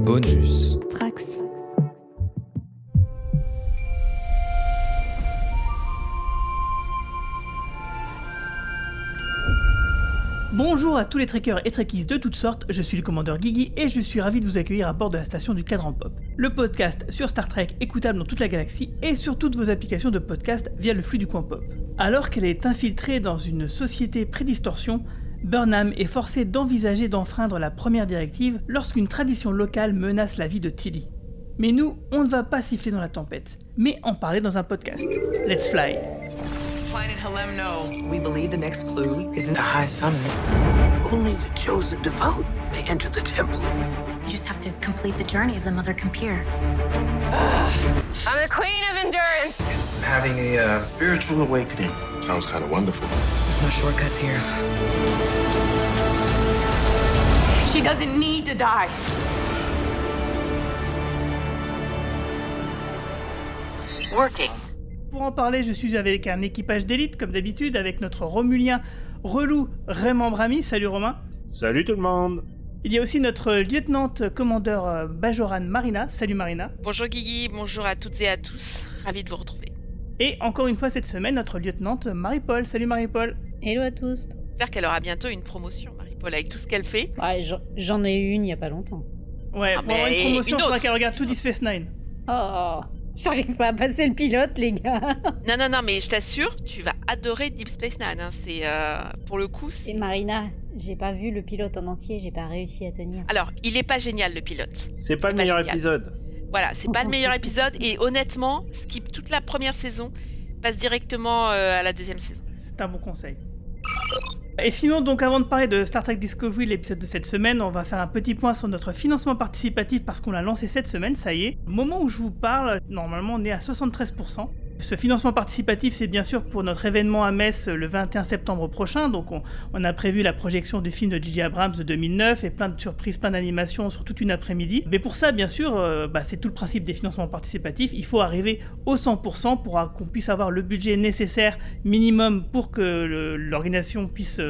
Bonus. Trax. Bonjour à tous les trekkers et trekkies de toutes sortes, je suis le commandeur Guigui et je suis ravi de vous accueillir à bord de la station du Cadran Pop. Le podcast sur Star Trek écoutable dans toute la galaxie et sur toutes vos applications de podcast via le flux du coin pop. Alors qu'elle est infiltrée dans une société pré-distorsion, Burnham est forcée d'envisager d'enfreindre la première directive lorsqu'une tradition locale menace la vie de Tilly. Mais nous, on ne va pas siffler dans la tempête, mais en parler dans un podcast. Let's fly! Planet Halemno. We believe the next clue is in the high summit. Only the chosen devout may enter the temple. You just have to complete the journey of the Mother Compere. I'm the Queen of Endurance. Having a spiritual awakening. Sounds kind of wonderful. There's no shortcuts here. She doesn't need to die. Working. Pour en parler, je suis avec un équipage d'élite, comme d'habitude, avec notre Romulien relou Raymond Brami. Salut Romain. Salut tout le monde. Il y a aussi notre lieutenante commandeur Bajoran Marina. Salut Marina. Bonjour Guigui, bonjour à toutes et à tous. Ravi de vous retrouver. Et encore une fois cette semaine, notre lieutenante Marie-Paul. Salut Marie-Paul. Hello à tous. J'espère qu'elle aura bientôt une promotion, Marie-Paul, avec tout ce qu'elle fait. Ouais, j'en ai eu une il y a pas longtemps. Ouais, pour avoir une promotion, il faudra qu'elle regarde tout Deep Space Nine. Oh, j'arrive pas à passer le pilote, les gars. Non, mais je t'assure, tu vas adorer Deep Space Nine. Hein. C'est, pour le coup... Et Marina, j'ai pas vu le pilote en entier, j'ai pas réussi à tenir. Alors, il est pas génial, le pilote. C'est pas le meilleur épisode. Voilà, c'est pas le meilleur épisode. Et honnêtement, skip toute la première saison, passe directement à la deuxième saison. C'est un bon conseil. Et sinon, donc avant de parler de Star Trek Discovery, l'épisode de cette semaine, on va faire un petit point sur notre financement participatif parce qu'on l'a lancé cette semaine, ça y est. Au moment où je vous parle, normalement on est à 73%. Ce financement participatif, c'est bien sûr pour notre événement à Metz le 21 septembre prochain. Donc on a prévu la projection du film de J.J. Abrams de 2009 et plein de surprises, plein d'animations sur toute une après-midi. Mais pour ça, bien sûr, c'est tout le principe des financements participatifs. Il faut arriver au 100% pour qu'on puisse avoir le budget nécessaire minimum pour que l'organisation puisse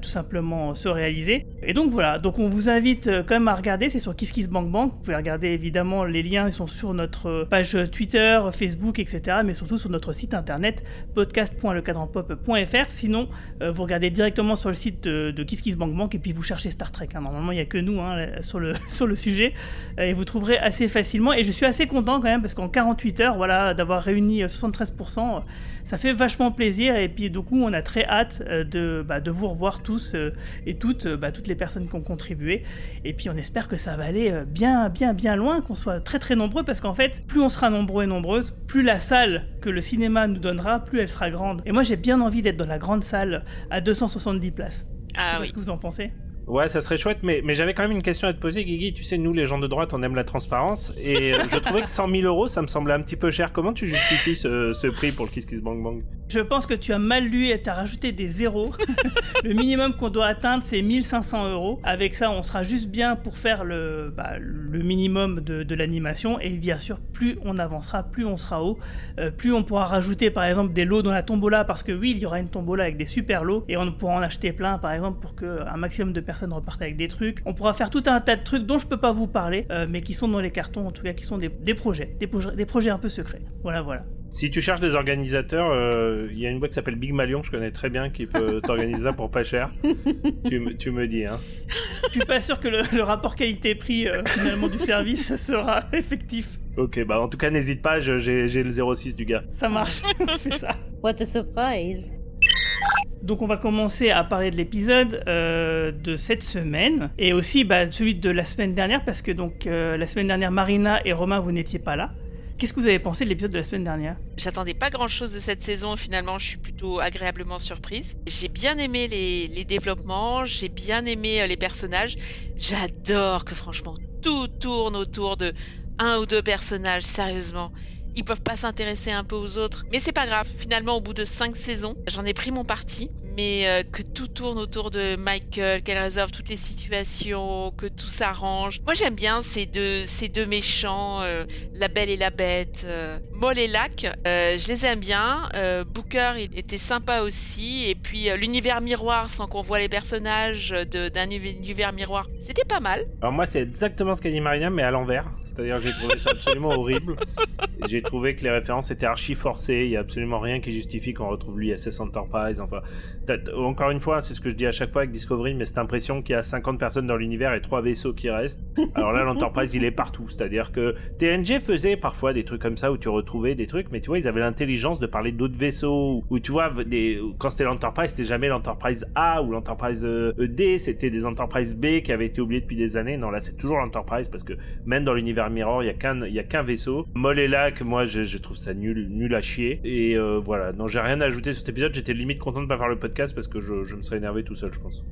tout simplement se réaliser. Et donc voilà, donc on vous invite quand même à regarder, c'est sur KissKissBankBank. Vous pouvez regarder évidemment, les liens ils sont sur notre page Twitter, Facebook, etc. mais surtout sur notre site internet podcast.lecadranpop.fr. Sinon, vous regardez directement sur le site de KissKissBankBank et puis vous cherchez Star Trek. Hein. Normalement, il n'y a que nous sur le sujet et vous trouverez assez facilement. Et je suis assez content quand même parce qu'en 48 heures, voilà, d'avoir réuni 73%, ça fait vachement plaisir. Et puis du coup, on a très hâte de vous revoir tous et toutes les personnes qui ont contribué. Et puis on espère que ça va aller bien loin, qu'on soit très très nombreux parce qu'en fait, plus on sera nombreux et nombreuses, plus la salle que le cinéma nous donnera, plus elle sera grande. Et moi, j'ai bien envie d'être dans la grande salle à 270 places. Qu'est-ce que vous en pensez ? Ouais, ça serait chouette, mais j'avais quand même une question à te poser, Guigui. Tu sais, nous, les gens de droite, on aime la transparence, et je trouvais que 100 000 €, ça me semblait un petit peu cher. Comment tu justifies ce prix pour le KissKissBankBank ? Je pense que tu as mal lu et tu as rajouté des zéros. Le minimum qu'on doit atteindre, c'est 1 500 €. Avec ça, on sera juste bien pour faire le minimum de l'animation. Et bien sûr, plus on avancera, plus on sera haut. Plus on pourra rajouter, par exemple, des lots dans la tombola, parce que oui, il y aura une tombola avec des super lots, et on pourra en acheter plein, par exemple, pour qu'un maximum de personnes repartent avec des trucs. On pourra faire tout un tas de trucs dont je peux pas vous parler, mais qui sont dans les cartons, en tout cas, qui sont des projets un peu secrets. Voilà. Si tu cherches des organisateurs, il y a une boîte qui s'appelle Big Malion, que je connais très bien, qui peut t'organiser ça pour pas cher. Tu me dis, hein. Je suis pas sûr que le rapport qualité-prix finalement du service sera effectif. Ok, en tout cas, n'hésite pas, j'ai le 06 du gars. Ça marche, on fait ça. What a surprise. Donc on va commencer à parler de l'épisode de cette semaine et aussi celui de la semaine dernière parce que donc la semaine dernière Marina et Romain vous n'étiez pas là. Qu'est-ce que vous avez pensé de l'épisode de la semaine dernière ? J'attendais pas grand-chose de cette saison, finalement je suis plutôt agréablement surprise. J'ai bien aimé les développements, j'ai bien aimé les personnages. J'adore que franchement tout tourne autour de un ou deux personnages, sérieusement. Ils peuvent pas s'intéresser un peu aux autres, mais c'est pas grave. Finalement, au bout de 5 saisons, j'en ai pris mon parti. mais que tout tourne autour de Michael, qu'elle résolve toutes les situations, que tout s'arrange. Moi j'aime bien ces deux méchants, la Belle et la Bête, Moll et Lac, je les aime bien. Booker il était sympa aussi, et puis l'univers miroir sans qu'on voit les personnages d'un univers miroir, c'était pas mal. Alors moi c'est exactement ce qu'a dit Marina, mais à l'envers, c'est-à-dire que j'ai trouvé ça absolument horrible. J'ai trouvé que les références étaient archi forcées, il y a absolument rien qui justifie qu'on retrouve l'USS Enterprise, enfin... Encore une fois, c'est ce que je dis à chaque fois avec Discovery, mais cette impression qu'il y a 50 personnes dans l'univers et 3 vaisseaux qui restent. Alors là, l'Enterprise, il est partout. C'est-à-dire que TNG faisait parfois des trucs comme ça où tu retrouvais des trucs, mais tu vois, ils avaient l'intelligence de parler d'autres vaisseaux, où tu vois, quand c'était l'Enterprise, c'était jamais l'Enterprise A ou l'Enterprise D, c'était des Enterprise B qui avaient été oubliés depuis des années. Non, là, c'est toujours l'Enterprise, parce que même dans l'univers Mirror, il y a qu'un vaisseau. Moll et Lac, moi, je trouve ça nul à chier. Et voilà, non, j'ai rien à ajouter sur cet épisode. J'étais limite content de pas faire le podcast parce que je me serais énervé tout seul, je pense.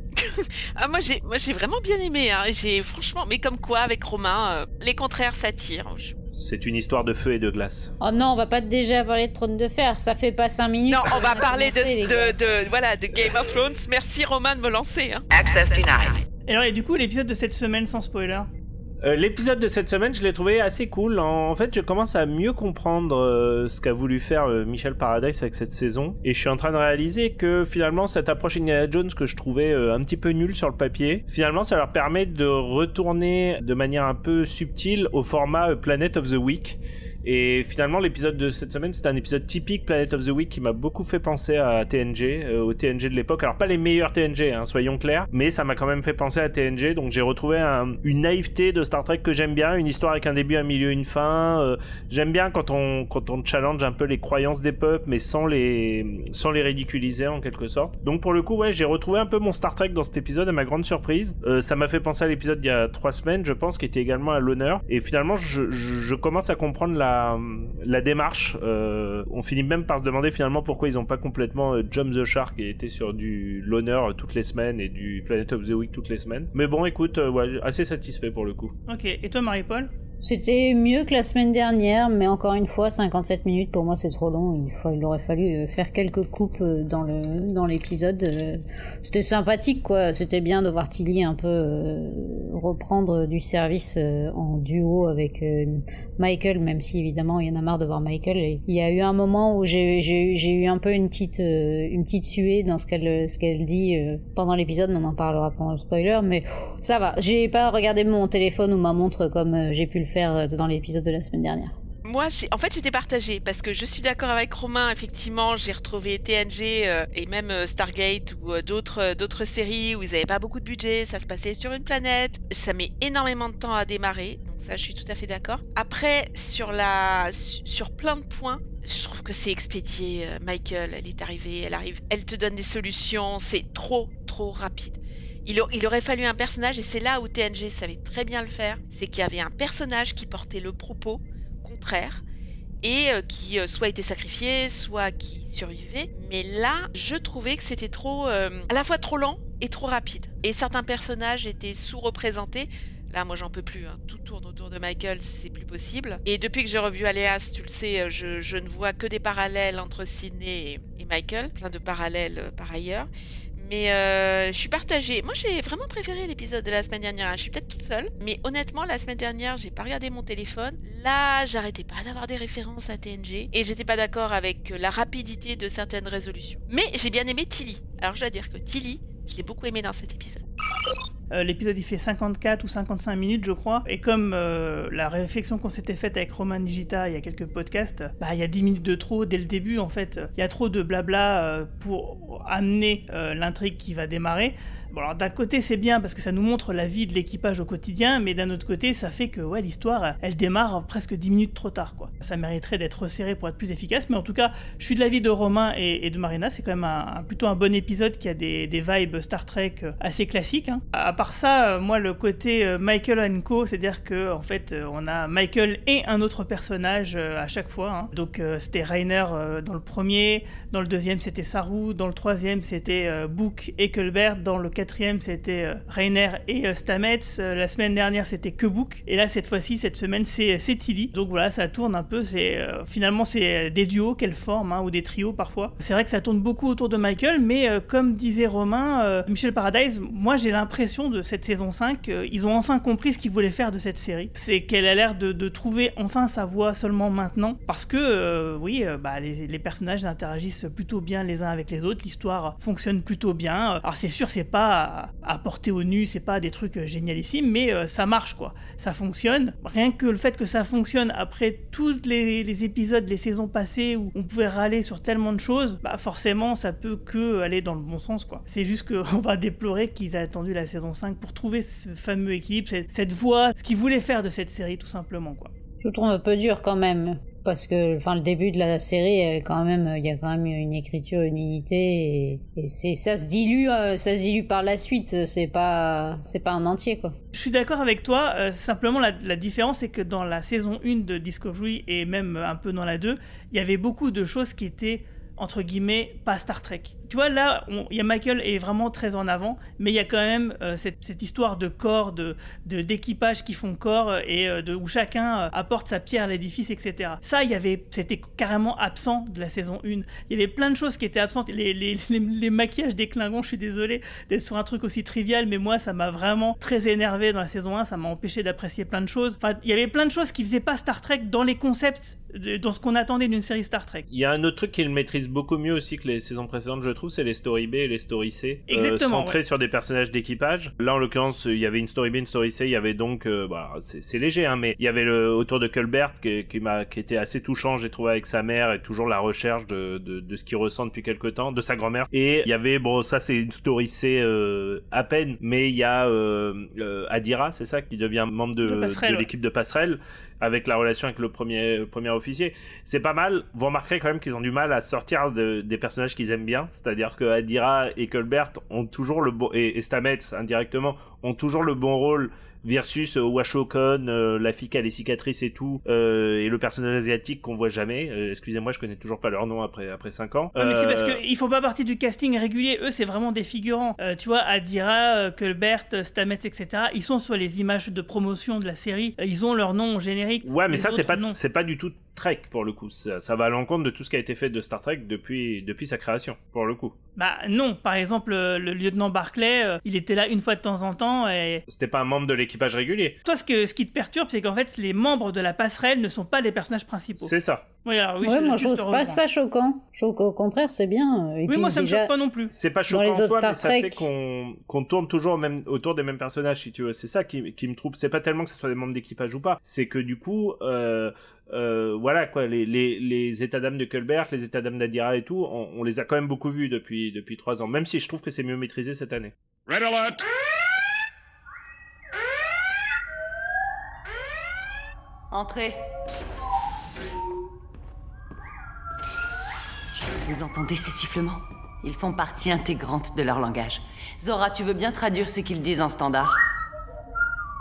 Ah, moi j'ai vraiment bien aimé, hein. J'ai franchement, mais comme quoi avec Romain, les contraires s'attirent. C'est une histoire de feu et de glace. Oh non, on va pas déjà parler de Trône de Fer, ça fait pas 5 minutes. Non, on va parler de Game of Thrones. Merci Romain de me lancer. Hein. Access denied. Et alors, et du coup, l'épisode de cette semaine sans spoiler. L'épisode de cette semaine, je l'ai trouvé assez cool. En fait, je commence à mieux comprendre ce qu'a voulu faire Michel Paradise avec cette saison. Et je suis en train de réaliser que finalement, cette approche Indiana Jones que je trouvais un petit peu nulle sur le papier, finalement, ça leur permet de retourner de manière un peu subtile au format Planet of the Week. Et finalement, l'épisode de cette semaine, c'est un épisode typique Planet of the Week qui m'a beaucoup fait penser à TNG, au TNG de l'époque. Alors, pas les meilleurs TNG, hein, soyons clairs, mais ça m'a quand même fait penser à TNG. Donc, j'ai retrouvé une naïveté de Star Trek que j'aime bien, une histoire avec un début, un milieu, une fin. J'aime bien quand on challenge un peu les croyances des peuples, mais sans les ridiculiser en quelque sorte. Donc, pour le coup, ouais, j'ai retrouvé un peu mon Star Trek dans cet épisode, à ma grande surprise. Ça m'a fait penser à l'épisode d'il y a 3 semaines, je pense, qui était également à l'honneur. Et finalement, je commence à comprendre la démarche. On finit même par se demander finalement pourquoi ils n'ont pas complètement Jump the Shark et été sur du l'honneur toutes les semaines et du Planet of the Week toutes les semaines. Mais bon, écoute, ouais, assez satisfait pour le coup. Ok, et toi Marie-Paul ? C'était mieux que la semaine dernière, mais encore une fois, 57 minutes, pour moi, c'est trop long. Il aurait fallu faire quelques coupes dans l'épisode. C'était sympathique, quoi. C'était bien de voir Tilly un peu reprendre du service en duo avec Michael, même si, évidemment, il y en a marre de voir Michael. Et il y a eu un moment où j'ai eu un peu une petite suée dans ce qu'elle dit pendant l'épisode. On en parlera pendant le spoiler, mais ça va. J'ai pas regardé mon téléphone ou ma montre comme j'ai pu le faire dans l'épisode de la semaine dernière. Moi, j'étais partagée parce que je suis d'accord avec Romain. Effectivement, j'ai retrouvé TNG et même Stargate ou d'autres séries où ils n'avaient pas beaucoup de budget. Ça se passait sur une planète. Ça met énormément de temps à démarrer. Donc ça, je suis tout à fait d'accord. Après, sur plein de points, je trouve que c'est expédié. Michael, elle est arrivée, elle te donne des solutions. C'est trop rapide. Il aurait fallu un personnage, et c'est là où TNG savait très bien le faire, c'est qu'il y avait un personnage qui portait le propos contraire et qui soit était sacrifié, soit qui survivait. Mais là, je trouvais que c'était à la fois trop lent et trop rapide. Et certains personnages étaient sous-représentés. Là, moi, j'en peux plus. Hein. Tout tourne autour de Michael, c'est plus possible. Et depuis que j'ai revu Alias, tu le sais, je ne vois que des parallèles entre Sidney et Michael. Plein de parallèles par ailleurs. Mais je suis partagée. Moi, j'ai vraiment préféré l'épisode de la semaine dernière. Je suis peut-être toute seule. Mais honnêtement, la semaine dernière, j'ai pas regardé mon téléphone. Là, j'arrêtais pas d'avoir des références à TNG. Et j'étais pas d'accord avec la rapidité de certaines résolutions. Mais j'ai bien aimé Tilly. Alors, je dois dire que Tilly, je l'ai beaucoup aimé dans cet épisode. L'épisode il fait 54 ou 55 minutes je crois, et comme la réflexion qu'on s'était faite avec Romain Digita il y a quelques podcasts, il y a 10 minutes de trop dès le début en fait, il y a trop de blabla pour amener l'intrigue qui va démarrer. Bon alors d'un côté c'est bien parce que ça nous montre la vie de l'équipage au quotidien, mais d'un autre côté ça fait que ouais, l'histoire elle démarre presque 10 minutes trop tard quoi. Ça mériterait d'être resserré pour être plus efficace, mais en tout cas je suis de l'avis de Romain et de Marina, c'est quand même plutôt un bon épisode qui a des vibes Star Trek assez classiques. Hein. À part ça, moi le côté Michael & Co, c'est-à-dire que en fait on a Michael et un autre personnage à chaque fois. Hein. Donc c'était Rainer dans le premier, dans le deuxième c'était Saru, dans le troisième c'était Book et Culbert, dans le 4e, c'était Rainer et Stamets. La semaine dernière, c'était Kebuk. Et là, cette fois-ci, cette semaine, c'est Tilly. Donc voilà, ça tourne un peu. Finalement, c'est des duos qu'elle forme, ou des trios parfois. C'est vrai que ça tourne beaucoup autour de Michael, mais comme disait Romain, Michel Paradise, moi j'ai l'impression de cette saison 5, ils ont enfin compris ce qu'ils voulaient faire de cette série. C'est qu'elle a l'air de trouver enfin sa voie seulement maintenant, parce que les personnages interagissent plutôt bien les uns avec les autres, l'histoire fonctionne plutôt bien. Alors c'est sûr, c'est pas à porter au nu, c'est pas des trucs génialissimes, mais ça marche quoi, ça fonctionne. Rien que le fait que ça fonctionne après tous les épisodes, les saisons passées où on pouvait râler sur tellement de choses, forcément ça peut que aller dans le bon sens quoi. C'est juste qu'on va déplorer qu'ils aient attendu la saison 5 pour trouver ce fameux équilibre, cette voie, ce qu'ils voulaient faire de cette série tout simplement quoi. Je trouve un peu dur quand même, parce que le début de la série, il y a quand même une écriture, une unité, et ça se dilue par la suite, c'est pas un entier quoi. Je suis d'accord avec toi, simplement la différence c'est que dans la saison 1 de Discovery et même un peu dans la 2, il y avait beaucoup de choses qui étaient entre guillemets pas Star Trek. Tu vois, là, Michael est vraiment très en avant, mais il y a quand même cette histoire de corps, d'équipage qui font corps et où chacun apporte sa pierre à l'édifice, etc. Ça, c'était carrément absent de la saison 1. Il y avait plein de choses qui étaient absentes. Les maquillages des Klingons, je suis désolé d'être sur un truc aussi trivial, mais moi, ça m'a vraiment très énervé dans la saison 1. Ça m'a empêché d'apprécier plein de choses. Enfin, il y avait plein de choses qui faisaient pas Star Trek dans les concepts, dans ce qu'on attendait d'une série Star Trek. Il y a un autre truc qu'il maîtrise beaucoup mieux aussi que les saisons précédentes, je trouve, c'est les story B et les story C. Exactement. Centrés sur des personnages d'équipage. Là, en l'occurrence, il y avait une story B, une story C. Il y avait donc, c'est léger, mais il y avait autour de Culbert qui était assez touchant, j'ai trouvé, avec sa mère et toujours la recherche de ce qu'il ressent depuis quelque temps, de sa grand-mère. Et il y avait, ça c'est une story C à peine, mais il y a Adira, c'est ça, qui devient membre de l'équipe de Passerelle, avec la relation avec le premier officier. C'est pas mal. Vous remarquerez quand même qu'ils ont du mal à sortir des personnages qu'ils aiment bien. C'est-à-dire que Adira et Culbert ont toujours le bon, et Stamets indirectement ont toujours le bon rôle, versus Washokon, la fille qui a les cicatrices et tout, et le personnage asiatique qu'on voit jamais. Excusez-moi, je connais toujours pas leur nom après 5 ans. Mais c'est parce qu'ils font pas partie du casting régulier. Eux, c'est vraiment des figurants. Tu vois, Adira, Culbert, Stamets, etc. Ils sont sur les images de promotion de la série. Ils ont leur nom générique. Ouais, mais ça, c'est pas du tout Trek, pour le coup. Ça va à l'encontre de tout ce qui a été fait de Star Trek depuis sa création, pour le coup. Non. Par exemple, le lieutenant Barclay, il était là une fois de temps en temps et... C'était pas un membre de l'équipage régulier. Toi, ce qui te perturbe, c'est qu'en fait, les membres de la passerelle ne sont pas les personnages principaux. C'est ça. Oui, alors oui, moi je trouve pas ça choquant. Au contraire, c'est bien. Et oui, puis, moi ça me choque pas non plus. C'est pas choquant en soi, mais ça fait qu'on tourne toujours autour des mêmes personnages, si tu veux. C'est ça qui me trouble. C'est pas tellement que ce soit des membres d'équipage ou pas. C'est que du coup, voilà quoi, les états d'âme de Culbert, les états d'âme d'Adira et tout, on les a quand même beaucoup vus depuis 3 ans. Même si je trouve que c'est mieux maîtrisé cette année. Red alert! Entrez. Vous entendez ces sifflements? Ils font partie intégrante de leur langage. Zora, tu veux bien traduire ce qu'ils disent en standard?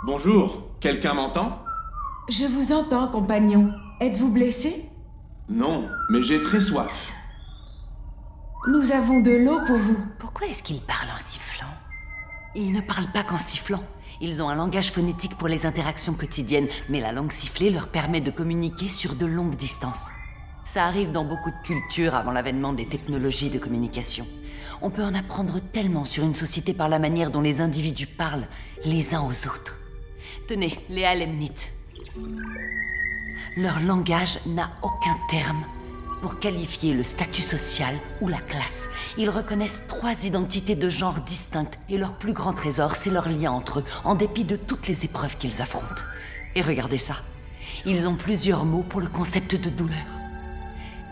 Bonjour, quelqu'un m'entend? Je vous entends, compagnon. Êtes-vous blessé? Non, mais j'ai très soif. Nous avons de l'eau pour vous. Pourquoi est-ce qu'ils parlent en sifflant? Ils ne parlent pas qu'en sifflant. Ils ont un langage phonétique pour les interactions quotidiennes, mais la langue sifflée leur permet de communiquer sur de longues distances. Ça arrive dans beaucoup de cultures avant l'avènement des technologies de communication. On peut en apprendre tellement sur une société par la manière dont les individus parlent les uns aux autres. Tenez, les Alemnites. Leur langage n'a aucun terme pour qualifier le statut social ou la classe. Ils reconnaissent 3 identités de genre distinctes et leur plus grand trésor, c'est leur lien entre eux, en dépit de toutes les épreuves qu'ils affrontent. Et regardez ça, ils ont plusieurs mots pour le concept de douleur.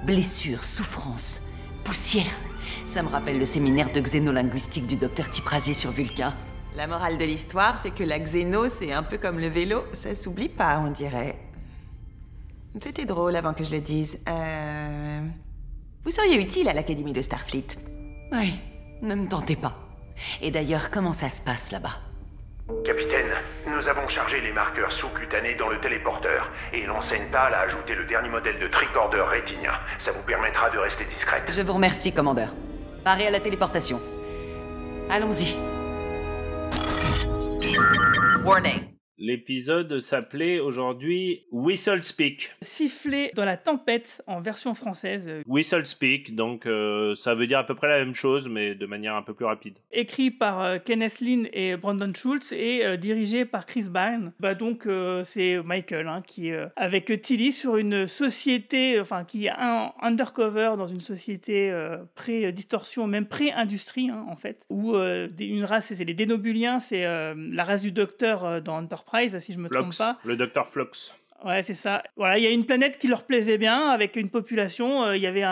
Blessure, souffrance, poussière. Ça me rappelle le séminaire de xénolinguistique du docteur Tiprazier sur Vulcain. La morale de l'histoire, c'est que la xéno, c'est un peu comme le vélo, ça s'oublie pas, on dirait. C'était drôle avant que je le dise. Vous seriez utile à l'Académie de Starfleet. Oui, ne me tentez pas. Et d'ailleurs, comment ça se passe là-bas? Capitaine, nous avons chargé les marqueurs sous-cutanés dans le téléporteur, et l'enseigne TAL a ajouté le dernier modèle de tricorder rétinien. Ça vous permettra de rester discrète. Je vous remercie, commandeur. Parez à la téléportation. Allons-y. Warning. L'épisode s'appelait aujourd'hui Whistle Speak. Siffler dans la tempête en version française. Whistle Speak, donc ça veut dire à peu près la même chose, mais de manière un peu plus rapide. Écrit par Kenneth Lin et Brandon Schultz et dirigé par Chris Byrne. Donc c'est Michael qui est avec Tilly sur une société, qui est undercover dans une société pré-distorsion, même pré-industrie en fait, où une race, c'est les Dénobuliens, c'est la race du docteur dans Enterprise, si je me trompe pas. Le docteur Flox. Ouais, c'est ça. Voilà, il y a une planète qui leur plaisait bien, avec une population. Il y avait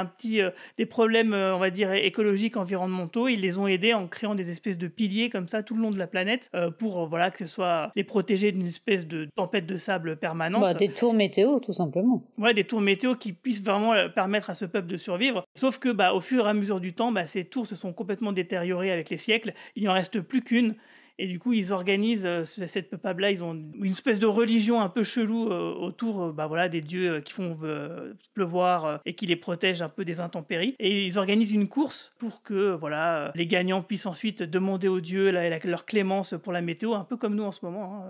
des problèmes, on va dire, écologiques, environnementaux. Ils les ont aidés en créant des espèces de piliers comme ça tout le long de la planète pour que ce soit les protéger d'une espèce de tempête de sable permanente. Des tours météo, tout simplement. Ouais, des tours météo qui puissent vraiment permettre à ce peuple de survivre. Sauf que, au fur et à mesure du temps, ces tours se sont complètement détériorées avec les siècles. Il n'y en reste plus qu'une. Et du coup, ils organisent cette peuplade-là. Ils ont une espèce de religion un peu chelou autour des dieux qui font pleuvoir et qui les protègent un peu des intempéries. Et ils organisent une course pour que les gagnants puissent ensuite demander aux dieux leur clémence pour la météo, un peu comme nous en ce moment.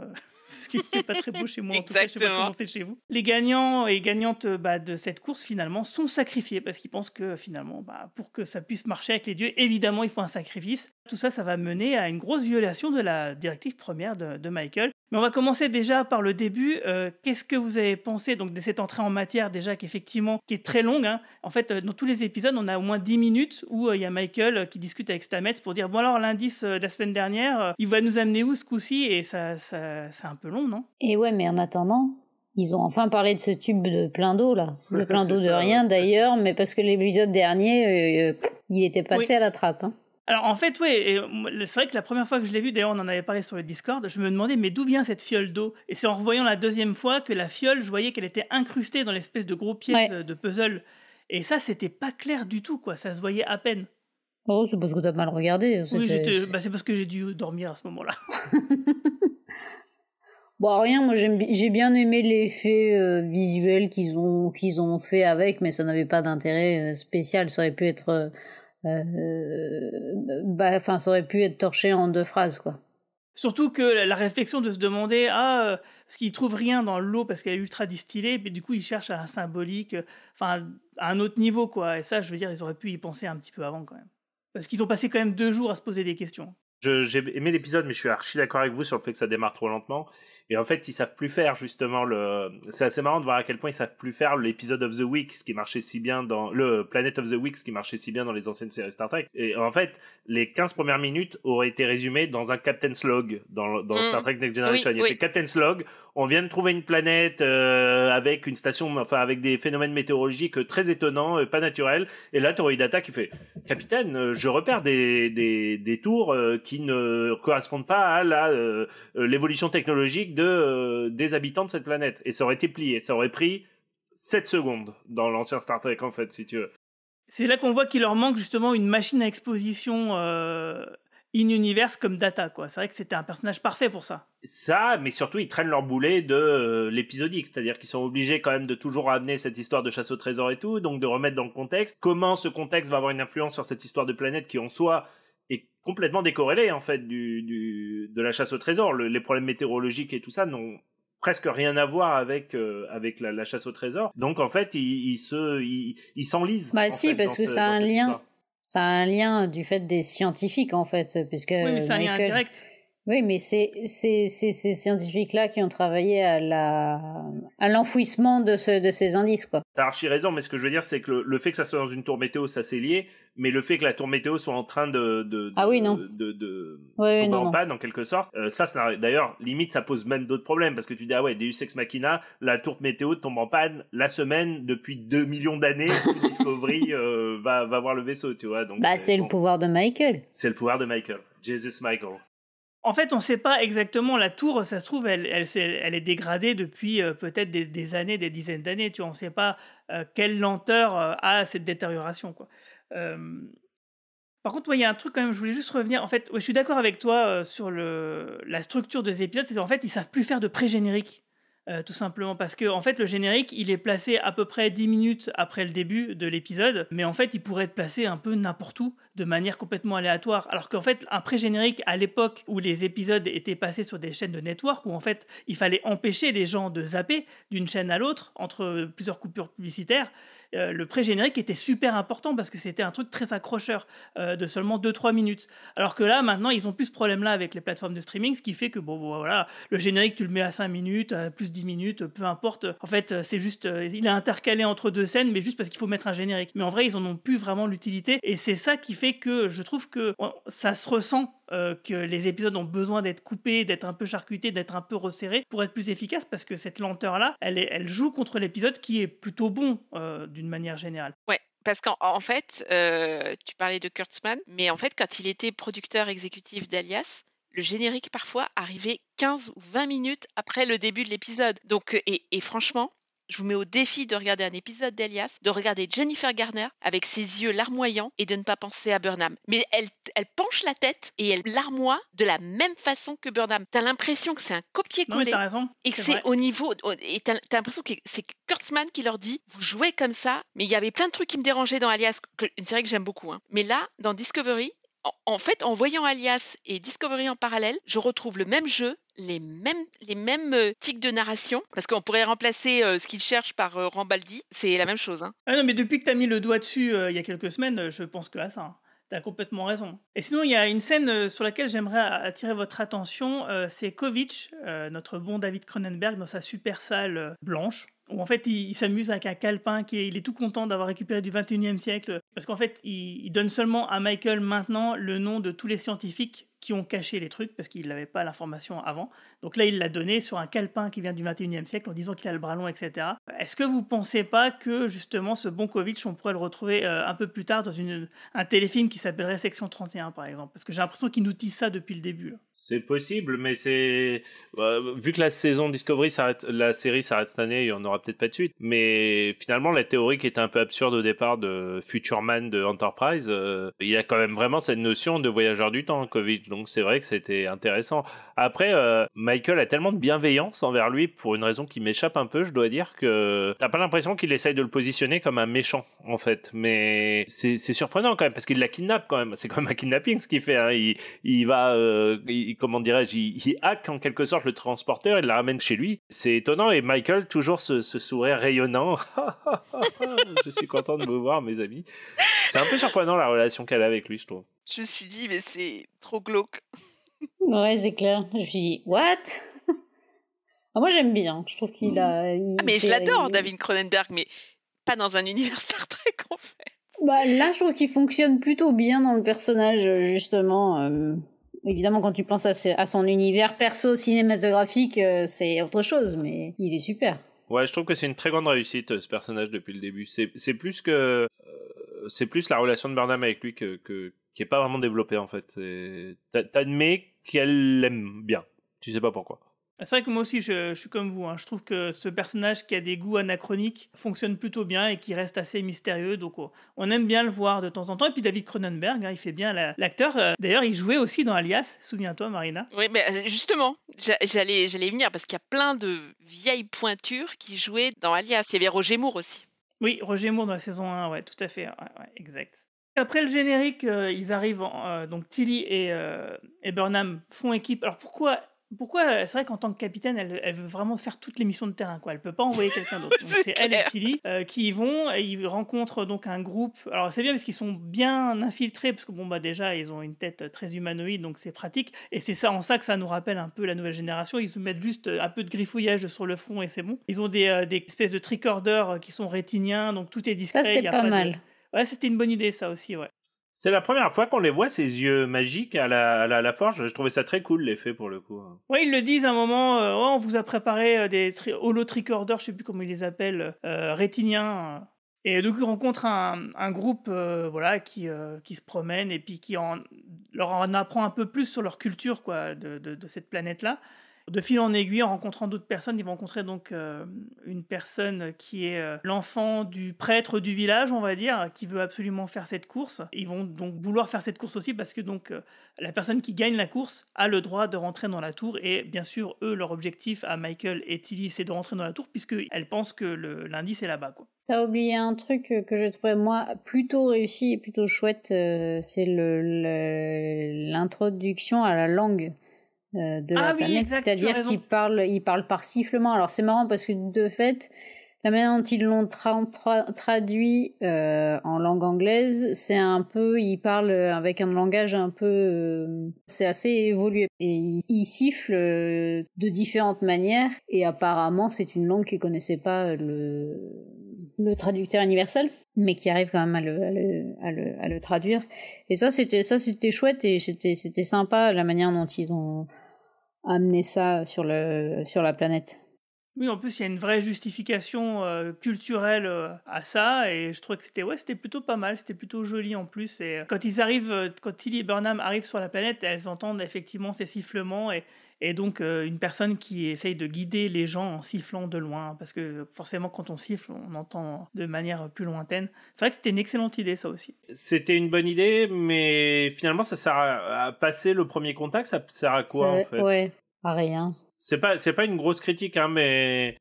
Ce qui n'est pas très beau chez moi, en tout cas, je ne sais pas comment c'est chez vous. Les gagnants et gagnantes de cette course, finalement, sont sacrifiés parce qu'ils pensent que, finalement, pour que ça puisse marcher avec les dieux, évidemment, il faut un sacrifice. Tout ça, ça va mener à une grosse violation de la directive première de Michael. Mais on va commencer déjà par le début. Qu'est-ce que vous avez pensé de cette entrée en matière, déjà, qui est très longue. En fait, dans tous les épisodes, on a au moins 10 minutes où il y a Michael qui discute avec Stamets pour dire « Bon alors, l'indice de la semaine dernière, il va nous amener où ce coup-ci ?» Et ça, c'est un peu long, non ? Et ouais, mais en attendant, ils ont enfin parlé de ce tube de plein d'eau, là. Le plein d'eau de rien, d'ailleurs, mais parce que l'épisode dernier, il était passé à la trappe, Alors en fait, c'est vrai que la première fois que je l'ai vu, d'ailleurs on en avait parlé sur le Discord, je me demandais mais d'où vient cette fiole d'eau ? Et c'est en revoyant la deuxième fois que la fiole, je voyais qu'elle était incrustée dans l'espèce de gros pièces de puzzle. Et ça, c'était pas clair du tout, quoi. Ça se voyait à peine. Oh, c'est parce que t'as mal regardé. Oui, c'est parce que j'ai dû dormir à ce moment-là. Rien, moi j'ai bien aimé l'effet visuel qu'ils ont fait avec, mais ça n'avait pas d'intérêt spécial. Ça aurait pu être... ça aurait pu être torché en 2 phrases, quoi. Surtout que la réflexion de se demander parce qu'ils trouvent rien dans l'eau parce qu'elle est ultra distillée, mais du coup ils cherchent à un symbolique, à un autre niveau, quoi. Et ça, je veux dire, ils auraient pu y penser un petit peu avant, quand même. Parce qu'ils ont passé quand même 2 jours à se poser des questions. J'ai aimé l'épisode, mais je suis archi d'accord avec vous sur le fait que ça démarre trop lentement. Et en fait, ils savent plus faire justement c'est assez marrant de voir à quel point ils savent plus faire l'épisode of the week, ce qui marchait si bien dans le Planet of the Week, ce qui marchait si bien dans les anciennes séries Star Trek. Et en fait, les 15 premières minutes auraient été résumées dans un Captain's Log dans Star Trek Next Generation. Il y a fait Captain's Log. On vient de trouver une planète avec une station, avec des phénomènes météorologiques très étonnants, pas naturels. Et là, t'aurais eu Data qui fait « Capitaine, je repère des tours qui ne correspondent pas à l'évolution technologique des habitants de cette planète. » Et ça aurait été plié. Ça aurait pris 7 secondes dans l'ancien Star Trek, en fait, si tu veux. C'est là qu'on voit qu'il leur manque justement une machine à exposition in-universe comme Data, quoi. C'est vrai que c'était un personnage parfait pour ça. Ça, mais surtout, ils traînent leur boulet de l'épisodique, c'est-à-dire qu'ils sont obligés quand même de toujours amener cette histoire de chasse au trésor et tout, donc de remettre dans le contexte. Comment ce contexte va avoir une influence sur cette histoire de planète qui, en soi, est complètement décorrélée, en fait, de la chasse au trésor. Les problèmes météorologiques et tout ça n'ont presque rien à voir avec la chasse au trésor. Donc, en fait, ils s'enlisent. Parce que ça a un lien. Histoire. Ça a un lien du fait des scientifiques, en fait, puisque... Oui, mais c'est un lien indirect. Oui, mais c'est ces scientifiques-là qui ont travaillé à l'enfouissement de ces indices, quoi. T'as archi raison, mais ce que je veux dire, c'est que le fait que ça soit dans une tour météo, ça c'est lié, mais le fait que la tour météo soit en train de tomber en panne, en quelque sorte, ça d'ailleurs, limite, ça pose même d'autres problèmes, parce que tu dis, Deus Ex Machina, la tour météo tombe en panne la semaine depuis 2 millions d'années, Discovery va voir le vaisseau, tu vois. Donc, c'est le pouvoir de Michael. C'est le pouvoir de Michael. Jesus Michael. En fait, on ne sait pas exactement, la tour, ça se trouve, elle est dégradée depuis peut-être des années, des dizaines d'années. Tu vois, on ne sait pas quelle lenteur a cette détérioration, quoi. Par contre, il y a un truc quand même, je voulais juste revenir. En fait, je suis d'accord avec toi sur la structure des épisodes. C'est qu'en fait, ils ne savent plus faire de pré-générique. Tout simplement parce que en fait le générique il est placé à peu près 10 minutes après le début de l'épisode, mais en fait il pourrait être placé un peu n'importe où, de manière complètement aléatoire. Alors qu'en fait, un pré-générique, à l'époque où les épisodes étaient passés sur des chaînes de network, où en fait, il fallait empêcher les gens de zapper d'une chaîne à l'autre, entre plusieurs coupures publicitaires, le pré-générique était super important parce que c'était un truc très accrocheur de seulement 2-3 minutes. Alors que là, maintenant, ils ont plus ce problème-là avec les plateformes de streaming, ce qui fait que voilà, le générique, tu le mets à 5 minutes, à plus 10 minutes, peu importe. En fait, c'est juste, il est intercalé entre deux scènes, mais juste parce qu'il faut mettre un générique. Mais en vrai, ils en ont plus vraiment l'utilité. Et c'est ça qui fait que je trouve que ça se ressent que les épisodes ont besoin d'être coupés, d'être un peu charcutés, d'être un peu resserrés pour être plus efficaces, parce que cette lenteur-là, elle joue contre l'épisode qui est plutôt bon d'une manière générale. Ouais. Parce qu'en fait, tu parlais de Kurtzman, mais en fait, quand il était producteur exécutif d'Alias, le générique parfois arrivait 15 ou 20 minutes après le début de l'épisode. Donc, et franchement, je vous mets au défi de regarder un épisode d'Alias, de regarder Jennifer Garner avec ses yeux larmoyants et de ne pas penser à Burnham. Mais elle penche la tête et elle larmoie de la même façon que Burnham. T'as l'impression que c'est un copier-coller. Non, mais t'as raison. Et que c'est au niveau... Et t'as l'impression que c'est Kurtzman qui leur dit « Vous jouez comme ça ». Mais il y avait plein de trucs qui me dérangeaient dans Alias, une série que j'aime beaucoup. Hein. Mais là, dans Discovery... En fait, en voyant Alias et Discovery en parallèle, je retrouve le même jeu, les mêmes tics de narration, parce qu'on pourrait remplacer ce qu'il cherche par Rambaldi, c'est la même chose. Hein. Ah non, mais depuis que tu as mis le doigt dessus il y a quelques semaines, je pense que à ça. Hein. Tu as complètement raison. Et sinon, il y a une scène sur laquelle j'aimerais attirer votre attention, c'est Kovic, notre bon David Cronenberg, dans sa super salle blanche, où en fait il s'amuse avec un calepin, il est tout content d'avoir récupéré du 21e siècle, parce qu'en fait il donne seulement à Michael maintenant le nom de tous les scientifiques qui ont caché les trucs, parce qu'il n'avait pas l'information avant. Donc là, il l'a donné sur un calepin qui vient du 21e siècle, en disant qu'il a le bras long, etc. Est-ce que vous ne pensez pas que, justement, ce bon Kovic, on pourrait le retrouver un peu plus tard dans un téléfilm qui s'appellerait Section 31, par exemple? Parce que j'ai l'impression qu'il nous tisse ça depuis le début. Là. C'est possible, mais c'est... vu que la saison Discovery la série s'arrête cette année, il n'y en aura peut-être pas de suite. Mais finalement, la théorie qui était un peu absurde au départ de Future Man de Enterprise, il a quand même vraiment cette notion de voyageur du temps, Kovic. Donc c'est vrai que c'était intéressant. Après, Michael a tellement de bienveillance envers lui, pour une raison qui m'échappe un peu, je dois dire, que t'as pas l'impression qu'il essaye de le positionner comme un méchant, en fait. Mais c'est surprenant quand même, parce qu'il la kidnappe quand même. C'est quand même un kidnapping ce qu'il fait. Hein. Il va... comment dirais-je, il hack en quelque sorte le transporteur, il la ramène chez lui. C'est étonnant, et Michael, toujours ce sourire rayonnant. Je suis content de vous voir, mes amis. C'est un peu surprenant la relation qu'elle a avec lui, je trouve. Je me suis dit, mais c'est trop glauque. Ouais, c'est clair. Je me suis dit, what? Moi, j'aime bien. Je trouve qu'il a... mais je l'adore, David Cronenberg, mais pas dans un univers Star Trek, en fait. Bah, là, je trouve qu'il fonctionne plutôt bien dans le personnage, justement. Évidemment, quand tu penses à son univers perso cinématographique, c'est autre chose, mais il est super. Ouais, je trouve que c'est une très grande réussite, ce personnage, depuis le début. C'est plus que... c'est plus la relation de Burnham avec lui qui est pas vraiment développée, en fait. T'admets qu'elle l'aime bien. Tu sais pas pourquoi. C'est vrai que moi aussi, je suis comme vous. Hein. Je trouve que ce personnage qui a des goûts anachroniques fonctionne plutôt bien et qui reste assez mystérieux. Donc, on aime bien le voir de temps en temps. Et puis, David Cronenberg, hein, il fait bien l'acteur. D'ailleurs, il jouait aussi dans Alias. Souviens-toi, Marina. Oui, mais justement, j'allais y venir parce qu'il y a plein de vieilles pointures qui jouaient dans Alias. Il y avait Roger Moore aussi. Oui, Roger Moore dans la saison 1, ouais, tout à fait. Ouais, exact. Après le générique, ils arrivent, donc Tilly et Burnham font équipe. Alors pourquoi c'est vrai qu'en tant que capitaine, elle veut vraiment faire toutes les missions de terrain, quoi. Elle peut pas envoyer quelqu'un d'autre. Donc c'est elle et Tilly qui y vont, et ils rencontrent donc un groupe. Alors c'est bien parce qu'ils sont bien infiltrés, parce que déjà ils ont une tête très humanoïde, donc c'est pratique. Et c'est ça, en ça que ça nous rappelle un peu la nouvelle génération. Ils se mettent juste un peu de griffouillage sur le front et c'est bon. Ils ont des espèces de tricorders qui sont rétiniens, donc tout est discret. Ça c'était pas mal. Ouais, c'était une bonne idée ça aussi, ouais. C'est la première fois qu'on les voit, ces yeux magiques à la forge. Je trouvais ça très cool, l'effet, pour le coup. Oui, ils le disent à un moment, on vous a préparé des holo-tricorders, je sais plus comment ils les appellent, rétiniens. Et donc ils rencontrent un groupe qui se promène et puis qui leur en apprend un peu plus sur leur culture, quoi, de cette planète-là. De fil en aiguille, en rencontrant d'autres personnes, ils vont rencontrer donc une personne qui est l'enfant du prêtre du village, on va dire, qui veut absolument faire cette course. Ils vont donc vouloir faire cette course aussi parce que donc la personne qui gagne la course a le droit de rentrer dans la tour. Et bien sûr, eux, leur objectif à Michael et Tilly, c'est de rentrer dans la tour puisqu'elles pensent que l'indice est là-bas, quoi. T'as oublié un truc que je trouvais moi plutôt réussi et plutôt chouette, c'est l'introduction à la langue de la planète, exact, c'est-à-dire qu'il parle par sifflement. Alors c'est marrant parce que de fait, la manière dont ils l'ont traduit en langue anglaise, c'est un peu, il parle avec un langage un peu, c'est assez évolué. Et il siffle de différentes manières, et apparemment c'est une langue qu'il connaissait pas le traducteur universel, mais qui arrive quand même à le traduire. Et ça c'était chouette, et c'était sympa la manière dont ils ont amené ça sur la planète. Oui, en plus, il y a une vraie justification culturelle à ça, et je trouvais que c'était plutôt pas mal, c'était plutôt joli en plus. Et quand quand Tilly et Burnham arrivent sur la planète, elles entendent effectivement ces sifflements, et donc une personne qui essaye de guider les gens en sifflant de loin, parce que forcément, quand on siffle, on entend de manière plus lointaine. C'est vrai que c'était une excellente idée, ça aussi. C'était une bonne idée, mais finalement, ça sert à passer le premier contact, ça sert à quoi, en fait? Ouais, à rien. C'est pas une grosse critique, hein, mais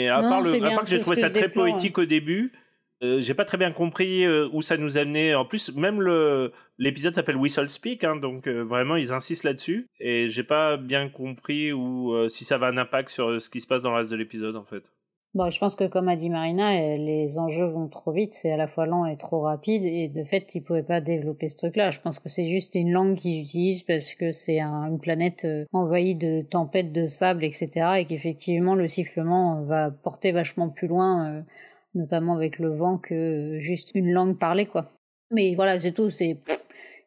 à part que j'ai trouvé ça très poétique au début, j'ai pas très bien compris où ça nous amenait. En plus, même l'épisode s'appelle Whistle Speak, hein, donc vraiment ils insistent là-dessus, et j'ai pas bien compris si ça avait un impact sur ce qui se passe dans le reste de l'épisode, en fait. Bon, je pense que comme a dit Marina, les enjeux vont trop vite, c'est à la fois lent et trop rapide, et de fait, ils pouvaient pas développer ce truc-là. Je pense que c'est juste une langue qu'ils utilisent parce que c'est une planète envahie de tempêtes de sable, etc., et qu'effectivement, le sifflement va porter vachement plus loin, notamment avec le vent, que juste une langue parlée, quoi. Mais voilà, c'est tout,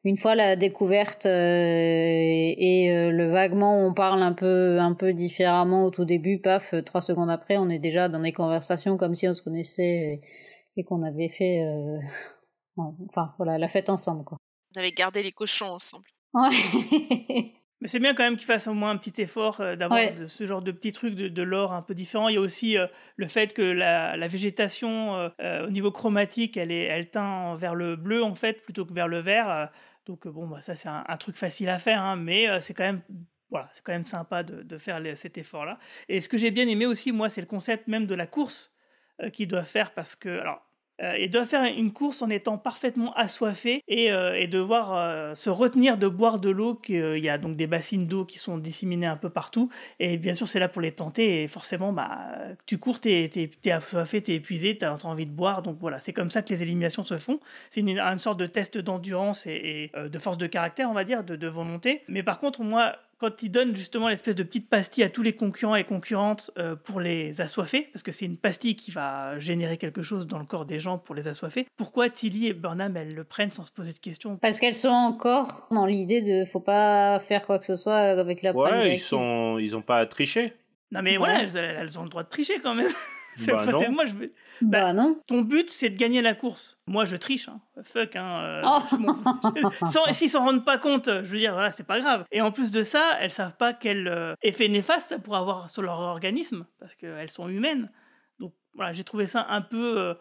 une fois la découverte et le vaguement on parle un peu différemment au tout début, paf, 3 secondes après on est déjà dans des conversations comme si on se connaissait et qu'on avait fait la fête ensemble, quoi. On avait gardé les cochons ensemble. Ouais. Mais c'est bien quand même qu'ils fassent au moins un petit effort d'avoir ce genre de petits trucs de lore un peu différent. Il y a aussi le fait que la végétation au niveau chromatique elle teint vers le bleu en fait plutôt que vers le vert. Donc ça c'est un truc facile à faire, hein, mais c'est quand même sympa de faire cet effort-là. Et ce que j'ai bien aimé aussi, moi, c'est le concept même de la course qu'ils doivent faire, parce que ils doivent faire une course en étant parfaitement assoiffés et devoir se retenir de boire de l'eau. Il y a donc des bassines d'eau qui sont disséminées un peu partout, et bien sûr c'est là pour les tenter, et forcément tu cours, t'es assoiffé, t'es épuisé, t'as envie de boire, donc voilà, c'est comme ça que les éliminations se font. C'est une sorte de test d'endurance et de force de caractère, on va dire, de volonté. Mais par contre, moi, quand ils donnent justement l'espèce de petite pastille à tous les concurrents et concurrentes pour les assoiffer, parce que c'est une pastille qui va générer quelque chose dans le corps des gens pour les assoiffer, pourquoi Tilly et Burnham, elles le prennent sans se poser de questions? Parce qu'elles sont encore dans l'idée de faut pas faire quoi que ce soit avec la prime directive. Ils ont pas à tricher. Non mais voilà, elles ont le droit de tricher quand même. Non. Moi, non. Ton but, c'est de gagner la course. Moi, je triche. Hein. Fuck. Hein, s'ils s'en rendent pas compte, je veux dire, voilà, c'est pas grave. Et en plus de ça, elles savent pas quel effet néfaste ça pourrait avoir sur leur organisme, parce qu'elles sont humaines. Donc voilà, j'ai trouvé ça un peu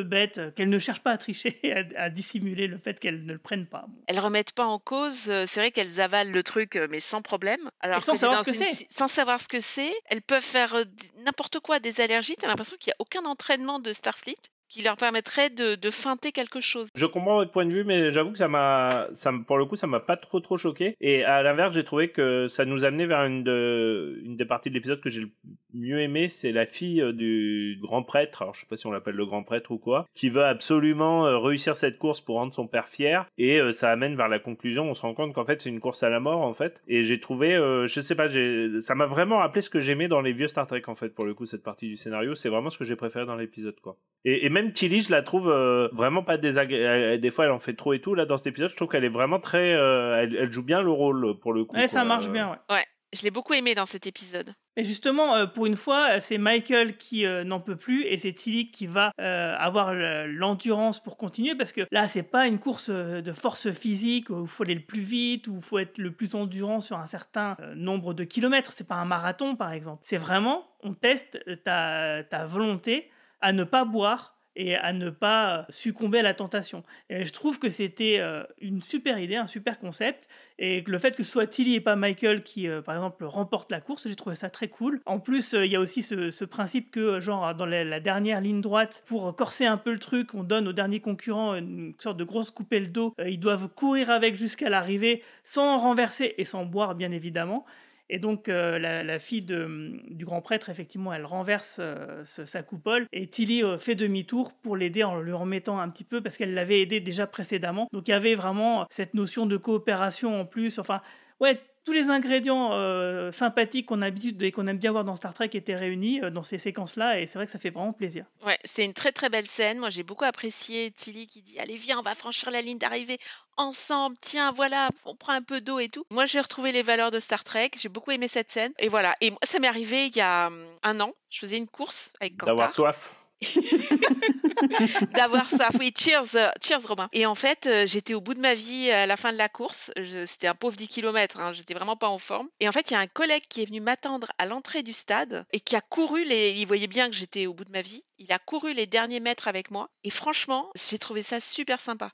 bête, qu'elles ne cherchent pas à tricher, à dissimuler le fait qu'elles ne le prennent pas. Bon. Elles remettent pas en cause, c'est vrai qu'elles avalent le truc, mais sans problème. Alors sans savoir ce que c'est. Sans savoir ce que c'est, elles peuvent faire n'importe quoi, des allergies. T'as l'impression qu'il n'y a aucun entraînement de Starfleet qui leur permettrait de feinter quelque chose. Je comprends votre point de vue, mais j'avoue que pour le coup, ça m'a pas trop choqué. Et à l'inverse, j'ai trouvé que ça nous amenait vers une des parties de l'épisode que j'ai le mieux aimé, c'est la fille du grand prêtre. Alors, je sais pas si on l'appelle le grand prêtre ou quoi, qui veut absolument réussir cette course pour rendre son père fier. Et ça amène vers la conclusion. On se rend compte qu'en fait, c'est une course à la mort, en fait. Et j'ai trouvé, je sais pas, ça m'a vraiment rappelé ce que j'aimais dans les vieux Star Trek, en fait, pour le coup, cette partie du scénario. C'est vraiment ce que j'ai préféré dans l'épisode, quoi. Et même Tilly, je la trouve vraiment pas désagréable. Des fois, elle en fait trop et tout. Là, dans cet épisode, je trouve qu'elle est vraiment très... elle joue bien le rôle, pour le coup. Ouais, ça marche bien, ouais. Ouais, je l'ai beaucoup aimé dans cet épisode. Et justement, pour une fois, c'est Michael qui n'en peut plus, et c'est Tilly qui va avoir l'endurance pour continuer, parce que là, c'est pas une course de force physique où il faut aller le plus vite, où il faut être le plus endurant sur un certain nombre de kilomètres. C'est pas un marathon, par exemple. C'est vraiment, on teste ta volonté à ne pas boire et à ne pas succomber à la tentation. Et je trouve que c'était une super idée, un super concept, et que le fait que ce soit Tilly et pas Michael qui, par exemple, remporte la course, j'ai trouvé ça très cool. En plus, il y a aussi ce principe que, genre, dans la dernière ligne droite, pour corser un peu le truc, on donne au dernier concurrent une sorte de grosse coupée le dos. Ils doivent courir avec jusqu'à l'arrivée, sans renverser et sans boire, bien évidemment. Et donc, la fille du grand prêtre, effectivement, elle renverse sa coupole. Et Tilly fait demi-tour pour l'aider en lui remettant un petit peu, parce qu'elle l'avait aidé déjà précédemment. Donc, il y avait vraiment cette notion de coopération en plus. Enfin, ouais, tous les ingrédients sympathiques qu'on a l'habitude et qu'on aime bien voir dans Star Trek étaient réunis dans ces séquences-là. Et c'est vrai que ça fait vraiment plaisir. Ouais, c'est une très très belle scène. Moi, j'ai beaucoup apprécié Tilly qui dit allez, viens, on va franchir la ligne d'arrivée ensemble. Tiens, voilà, on prend un peu d'eau et tout. Moi, j'ai retrouvé les valeurs de Star Trek. J'ai beaucoup aimé cette scène. Et voilà. Et moi, ça m'est arrivé il y a 1 an. Je faisais une course avec Quentin. D'avoir soif. D'avoir soif, oui, cheers Robin. Et en fait, j'étais au bout de ma vie à la fin de la course. C'était un pauvre 10 km, hein, j'étais vraiment pas en forme. Et en fait, il y a un collègue qui est venu m'attendre à l'entrée du stade et qui a couru il voyait bien que j'étais au bout de ma vie. Il a couru les derniers mètres avec moi. Et franchement, j'ai trouvé ça super sympa.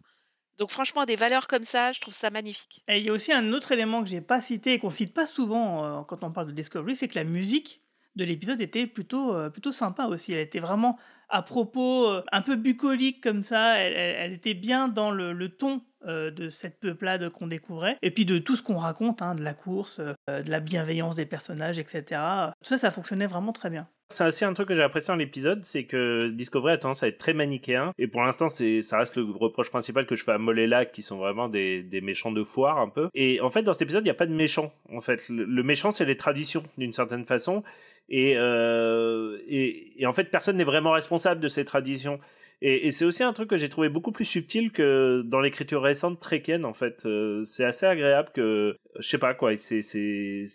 Donc franchement, des valeurs comme ça, je trouve ça magnifique. Et il y a aussi un autre élément que j'ai pas cité et qu'on cite pas souvent quand on parle de Discovery, c'est que la musique de l'épisode était plutôt sympa aussi. Elle était vraiment à propos, un peu bucolique comme ça. Elle était bien dans le ton de cette peuplade qu'on découvrait. Et puis de tout ce qu'on raconte, hein, de la course, de la bienveillance des personnages, etc. Tout ça, ça fonctionnait vraiment très bien. C'est aussi un truc que j'ai apprécié dans l'épisode, c'est que Discovery a tendance à être très manichéen, et pour l'instant ça reste le reproche principal que je fais à Molly et Lack, qui sont vraiment des méchants de foire un peu. Et en fait dans cet épisode il n'y a pas de méchant. En fait le méchant c'est les traditions d'une certaine façon, et en fait personne n'est vraiment responsable de ces traditions. Et c'est aussi un truc que j'ai trouvé beaucoup plus subtil que dans l'écriture récente trekkienne, en fait. C'est assez agréable que, je sais pas quoi, il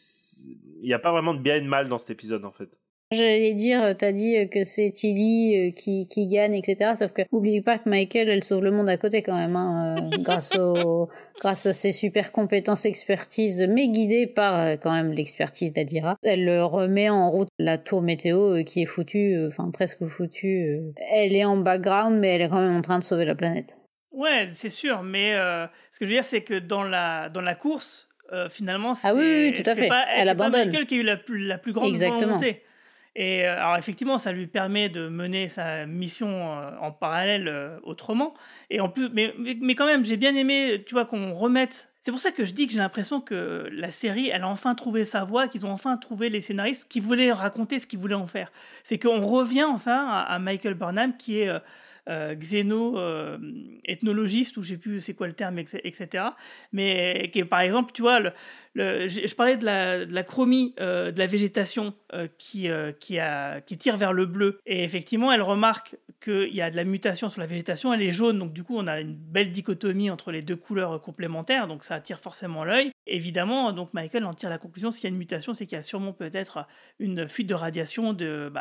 n'y a pas vraiment de bien et de mal dans cet épisode, en fait. J'allais dire, t'as dit que c'est Tilly qui gagne, etc. Sauf que oublie pas que Michael, elle sauve le monde à côté quand même, hein, grâce à ses super compétences, expertise, mais guidée par quand même l'expertise d'Adira. Elle remet en route la tour météo qui est foutue, enfin presque foutue. Elle est en background, mais elle est quand même en train de sauver la planète. Ouais, c'est sûr, mais ce que je veux dire, c'est que dans la course, finalement, c'est, oui, tout à fait. Elle abandonne. Pas Michael qui a eu la plus grande volonté. Et alors effectivement, ça lui permet de mener sa mission en parallèle autrement. Et en plus, mais quand même, j'ai bien aimé, tu vois, qu'on remette. C'est pour ça que je dis que j'ai l'impression que la série, elle a enfin trouvé sa voie, qu'ils ont enfin trouvé les scénaristes qui voulaient raconter ce qu'ils voulaient en faire. C'est qu'on revient enfin à Michael Burnham, qui est xéno-ethnologiste, ou je sais plus c'est quoi le terme, etc. Mais qui est, par exemple, tu vois, je parlais de la chromie de la végétation qui tire vers le bleu. Et effectivement, elle remarque qu'il y a de la mutation sur la végétation, elle est jaune, donc du coup, on a une belle dichotomie entre les deux couleurs complémentaires, donc ça attire forcément l'œil. Évidemment, donc Michael en tire la conclusion, s'il y a une mutation, c'est qu'il y a sûrement peut-être une fuite de radiation de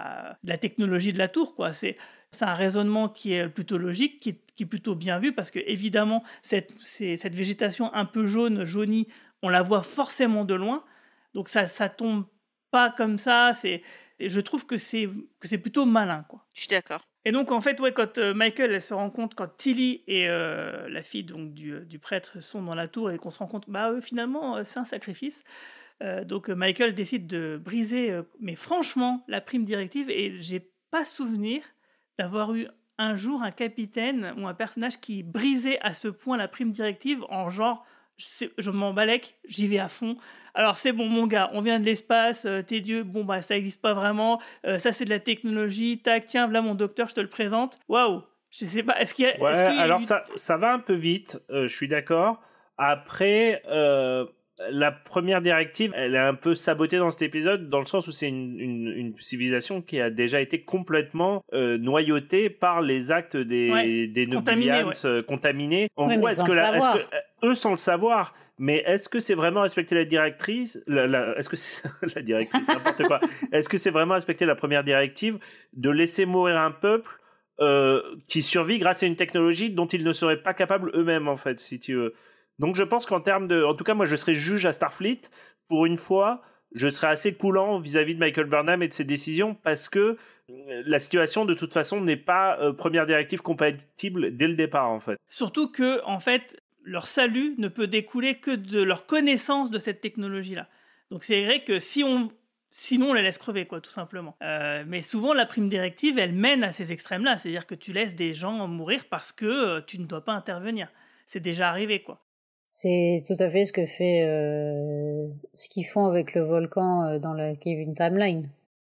la technologie de la tour, quoi. C'est un raisonnement qui est plutôt logique, qui est plutôt bien vu, parce que évidemment, cette végétation un peu jaunie, on la voit forcément de loin, donc ça tombe pas comme ça. Je trouve que c'est plutôt malin, quoi. Je suis d'accord. Et donc en fait, ouais, quand Michael, elle se rend compte, quand Tilly et la fille donc du prêtre sont dans la tour et qu'on se rend compte, finalement, c'est un sacrifice. Donc Michael décide de briser, mais franchement, la prime directive, et j'ai pas souvenir d'avoir eu un jour un capitaine ou un personnage qui brisait à ce point la prime directive en genre je m'en balèque, j'y vais à fond. Alors c'est bon mon gars, on vient de l'espace, t'es Dieu, bon ça existe pas vraiment, ça c'est de la technologie, tac, tiens, voilà mon docteur, je te le présente. Waouh, je sais pas, est-ce qu'il y a... Ouais, est-ce qu'il y a alors ça va un peu vite, je suis d'accord. Après... la première directive, elle est un peu sabotée dans cet épisode, dans le sens où c'est une civilisation qui a déjà été complètement noyautée par les actes des Nobilians contaminés. En gros, est-ce que eux sans le savoir, mais est-ce que c'est vraiment respecter la directrice, est-ce que c'est la directrice, n'importe quoi. Est-ce que c'est vraiment respecter la première directive de laisser mourir un peuple qui survit grâce à une technologie dont ils ne seraient pas capables eux-mêmes, en fait, si tu veux. Donc je pense qu'en termes de... En tout cas, moi, je serais juge à Starfleet. Pour une fois, je serais assez coulant vis-à-vis de Michael Burnham et de ses décisions parce que la situation, de toute façon, n'est pas première directive compatible dès le départ, en fait. Surtout que, en fait, leur salut ne peut découler que de leur connaissance de cette technologie-là. Donc c'est vrai que sinon on les laisse crever, quoi, tout simplement. Mais souvent, la prime directive, elle mène à ces extrêmes-là. C'est-à-dire que tu laisses des gens mourir parce que tu ne dois pas intervenir. C'est déjà arrivé, quoi. C'est tout à fait ce qu'ils font avec le volcan dans la Kevin Timeline.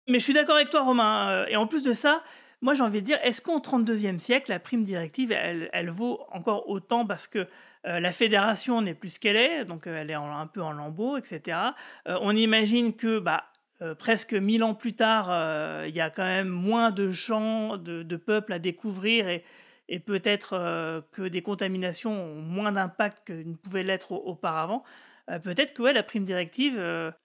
Mais je suis d'accord avec toi, Romain. Et en plus de ça, moi j'ai envie de dire, est-ce qu'au 32e siècle, la prime directive, elle vaut encore autant parce que la fédération n'est plus ce qu'elle est, donc elle est un peu en lambeaux, etc. On imagine que presque 1000 ans plus tard, il y a quand même moins de champs, de peuples à découvrir et peut-être que des contaminations ont moins d'impact que ne pouvaient l'être auparavant. Peut-être que la prime directive,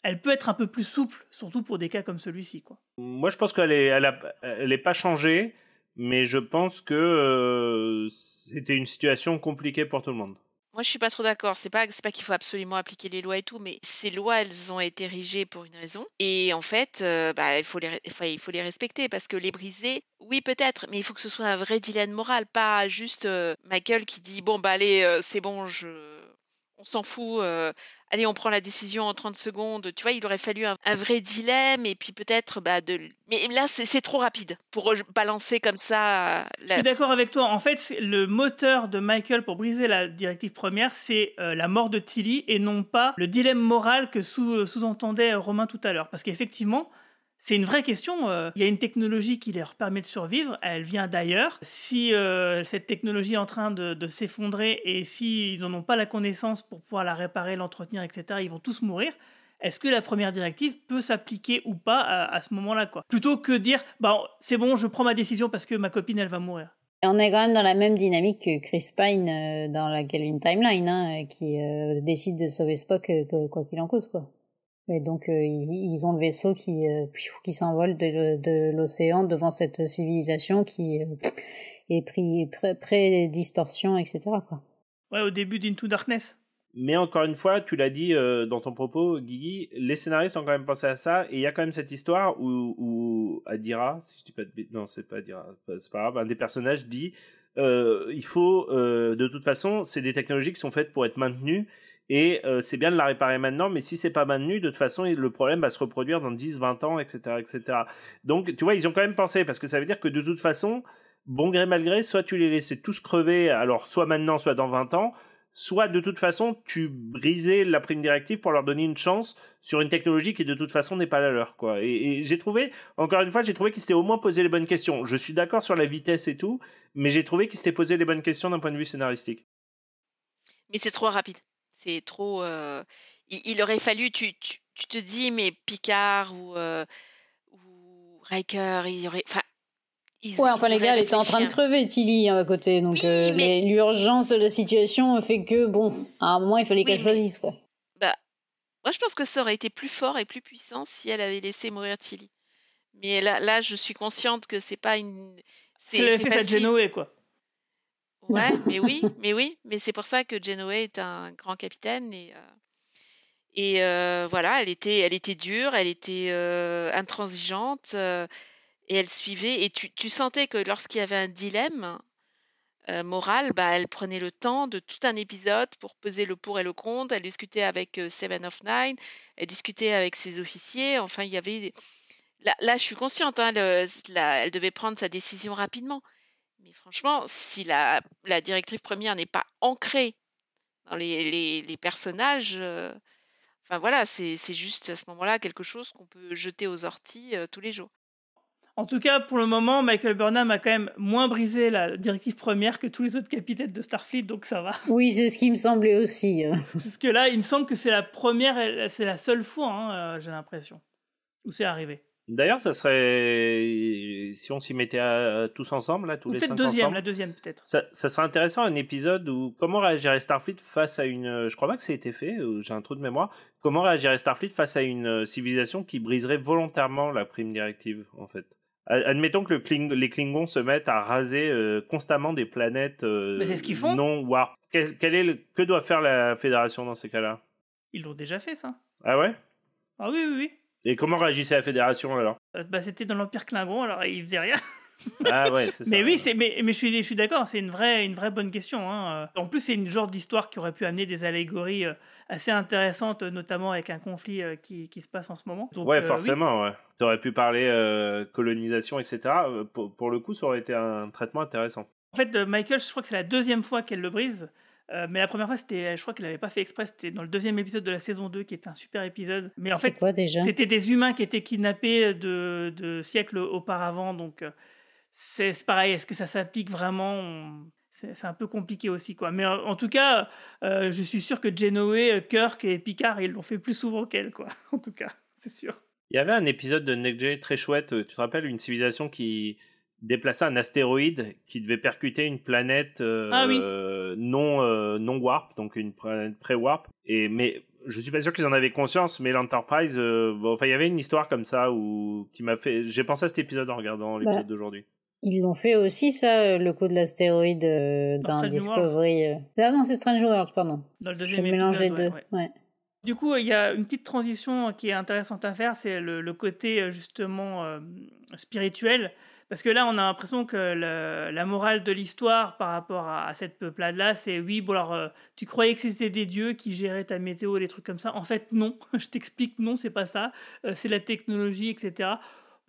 elle peut être un peu plus souple, surtout pour des cas comme celui-ci, quoi. Moi, je pense qu'elle est pas changée, mais je pense que c'était une situation compliquée pour tout le monde. Moi, je suis pas trop d'accord. C'est pas qu'il faut absolument appliquer les lois et tout, mais ces lois, elles ont été érigées pour une raison. Et en fait, il faut les respecter parce que les briser, oui, peut-être, mais il faut que ce soit un vrai dilemme moral, pas juste Michael qui dit bon, allez, c'est bon, on s'en fout, allez, on prend la décision en 30 secondes. Tu vois, il aurait fallu un vrai dilemme et puis peut-être mais là, c'est trop rapide pour balancer comme ça. Je suis d'accord avec toi. En fait, le moteur de Michael pour briser la directive première, c'est la mort de Tilly et non pas le dilemme moral que sous-entendait Romain tout à l'heure. Parce qu'effectivement, c'est une vraie question. Il y a une technologie qui leur permet de survivre. Elle vient d'ailleurs. Si cette technologie est en train de s'effondrer et s'ils n'en ont pas la connaissance pour pouvoir la réparer, l'entretenir, etc., ils vont tous mourir. Est-ce que la première directive peut s'appliquer ou pas à ce moment-là, quoi ? Plutôt que dire c'est bon, je prends ma décision parce que ma copine, elle va mourir. Et on est quand même dans la même dynamique que Chris Pine dans la Kelvin Timeline, qui décide de sauver Spock quoi qu'il en coûte, quoi. Et donc ils ont le vaisseau qui s'envole de l'océan devant cette civilisation qui est pris pré-distorsion, etc., quoi. Ouais, au début d'Into Darkness. Mais encore une fois, tu l'as dit dans ton propos, Guigui, les scénaristes ont quand même pensé à ça, et il y a quand même cette histoire où Adira, si je dis pas non, c'est pas Adira, c'est pas grave, un des personnages dit il faut, de toute façon, c'est des technologies qui sont faites pour être maintenues, et c'est bien de la réparer maintenant, mais si c'est pas maintenu, de toute façon, le problème va se reproduire dans 10, 20 ans, etc., etc. Donc, tu vois, ils ont quand même pensé, parce que ça veut dire que de toute façon, bon gré mal gré, soit tu les laissais tous crever, alors soit maintenant, soit dans 20 ans, soit de toute façon, tu brisais la prime directive pour leur donner une chance sur une technologie qui de toute façon n'est pas la leur, quoi. Et j'ai trouvé, encore une fois, qu'ils s'étaient au moins posé les bonnes questions. Je suis d'accord sur la vitesse et tout, mais j'ai trouvé qu'ils s'étaient posé les bonnes questions d'un point de vue scénaristique. Mais c'est trop rapide. C'est trop. Il aurait fallu. Tu te dis, mais Picard ou Riker, il y aurait. Enfin, les gars, elle était en train de crever, Tilly, à côté. Donc, oui, mais l'urgence de la situation fait que, à un moment, il fallait qu'elle choisisse, quoi. Moi, je pense que ça aurait été plus fort et plus puissant si elle avait laissé mourir Tilly. Mais là, je suis consciente que c'est pas une. C'est l'avait fait ça Janeway, quoi. Ouais, mais c'est pour ça que Janeway est un grand capitaine et voilà, elle était dure, elle était intransigeante et elle suivait. Et tu sentais que lorsqu'il y avait un dilemme moral, elle prenait le temps de tout un épisode pour peser le pour et le contre. Elle discutait avec Seven of Nine, elle discutait avec ses officiers. Enfin, il y avait là, je suis consciente, hein, elle devait prendre sa décision rapidement. Mais franchement, si la directive première n'est pas ancrée dans les personnages, enfin voilà, c'est juste à ce moment-là quelque chose qu'on peut jeter aux orties tous les jours. En tout cas, pour le moment, Michael Burnham a quand même moins brisé la directive première que tous les autres capitaines de Starfleet, donc ça va. Oui, c'est ce qui me semblait aussi. Parce que là, il me semble que c'est la première, c'est la seule fois, j'ai l'impression, où c'est arrivé. D'ailleurs, ça serait, si on s'y mettait tous ensemble, là, tous les 5 ensemble, la deuxième peut-être. Ça serait intéressant, un épisode où comment réagirait Starfleet face à une, je crois pas que ça ait été fait, j'ai un trou de mémoire, comment réagirait Starfleet face à une civilisation qui briserait volontairement la prime directive, en fait. Admettons que les Klingons se mettent à raser constamment des planètes Mais c'est ce qu'ils font. Non warp. Que doit faire la Fédération dans ces cas-là? Ils l'ont déjà fait, ça. Ah ouais? Ah oui, oui, oui. Et comment réagissait la Fédération alors? C'était dans l'Empire Klingon, alors il faisait rien. Ah ouais, c'est ça. Mais oui, mais je suis d'accord, c'est une vraie bonne question. Hein. En plus, c'est une genre d'histoire qui aurait pu amener des allégories assez intéressantes, notamment avec un conflit qui se passe en ce moment. Donc, ouais, forcément, oui. ouais. T'aurais pu parler colonisation, etc. Pour le coup, ça aurait été un traitement intéressant. En fait, Michael, je crois que c'est la deuxième fois qu'elle le brise. Mais la première fois, je crois qu'elle l'avait pas fait exprès, c'était dans le 2e épisode de la saison 2, qui était un super épisode. Mais en fait, quoi, déjà c'était des humains qui étaient kidnappés de siècles auparavant, donc c'est pareil, est-ce que ça s'applique vraiment? C'est un peu compliqué aussi, quoi. Mais en tout cas, je suis sûr que Janeway, Kirk et Picard, ils l'ont fait plus souvent qu'elle, quoi. En tout cas, c'est sûr. Il y avait un épisode de Next Gen très chouette, tu te rappelles, une civilisation qui déplaçait un astéroïde qui devait percuter une planète non warp, donc une planète pré-warp. Mais je suis pas sûr qu'ils en avaient conscience, mais l'Enterprise, il y avait une histoire comme ça qui m'a fait. J'ai pensé à cet épisode en regardant l'épisode d'aujourd'hui. Ils l'ont fait aussi, ça, le coup de l'astéroïde dans Discovery. Ah non, c'est Strange World, pardon. Dans le 2e épisode, ouais. Du coup, il y a une petite transition qui est intéressante à faire, c'est le côté justement spirituel. Parce que là, on a l'impression que la morale de l'histoire par rapport à cette peuplade-là, c'est oui, bon alors, tu croyais que c'était des dieux qui géraient ta météo et des trucs comme ça. En fait, non. Je t'explique, non, c'est pas ça. C'est la technologie, etc.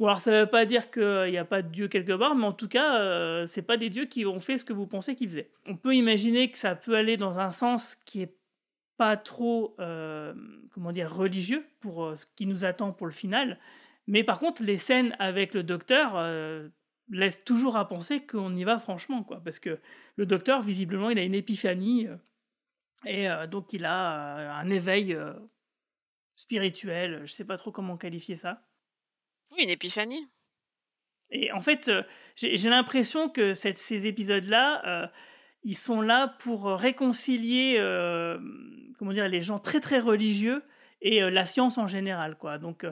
Bon, alors ça veut pas dire qu'il n'y a pas de dieu quelque part, mais en tout cas, c'est pas des dieux qui ont fait ce que vous pensez qu'ils faisaient. On peut imaginer que ça peut aller dans un sens qui est pas trop, religieux pour ce qui nous attend pour le final. Mais par contre, les scènes avec le docteur laissent toujours à penser qu'on y va franchement, quoi. Parce que le docteur, visiblement, il a une épiphanie et donc il a un éveil spirituel. Je sais pas trop comment qualifier ça. Oui, une épiphanie. Et en fait, j'ai l'impression que ces épisodes-là, ils sont là pour réconcilier les gens très très religieux et la science en général, quoi. Donc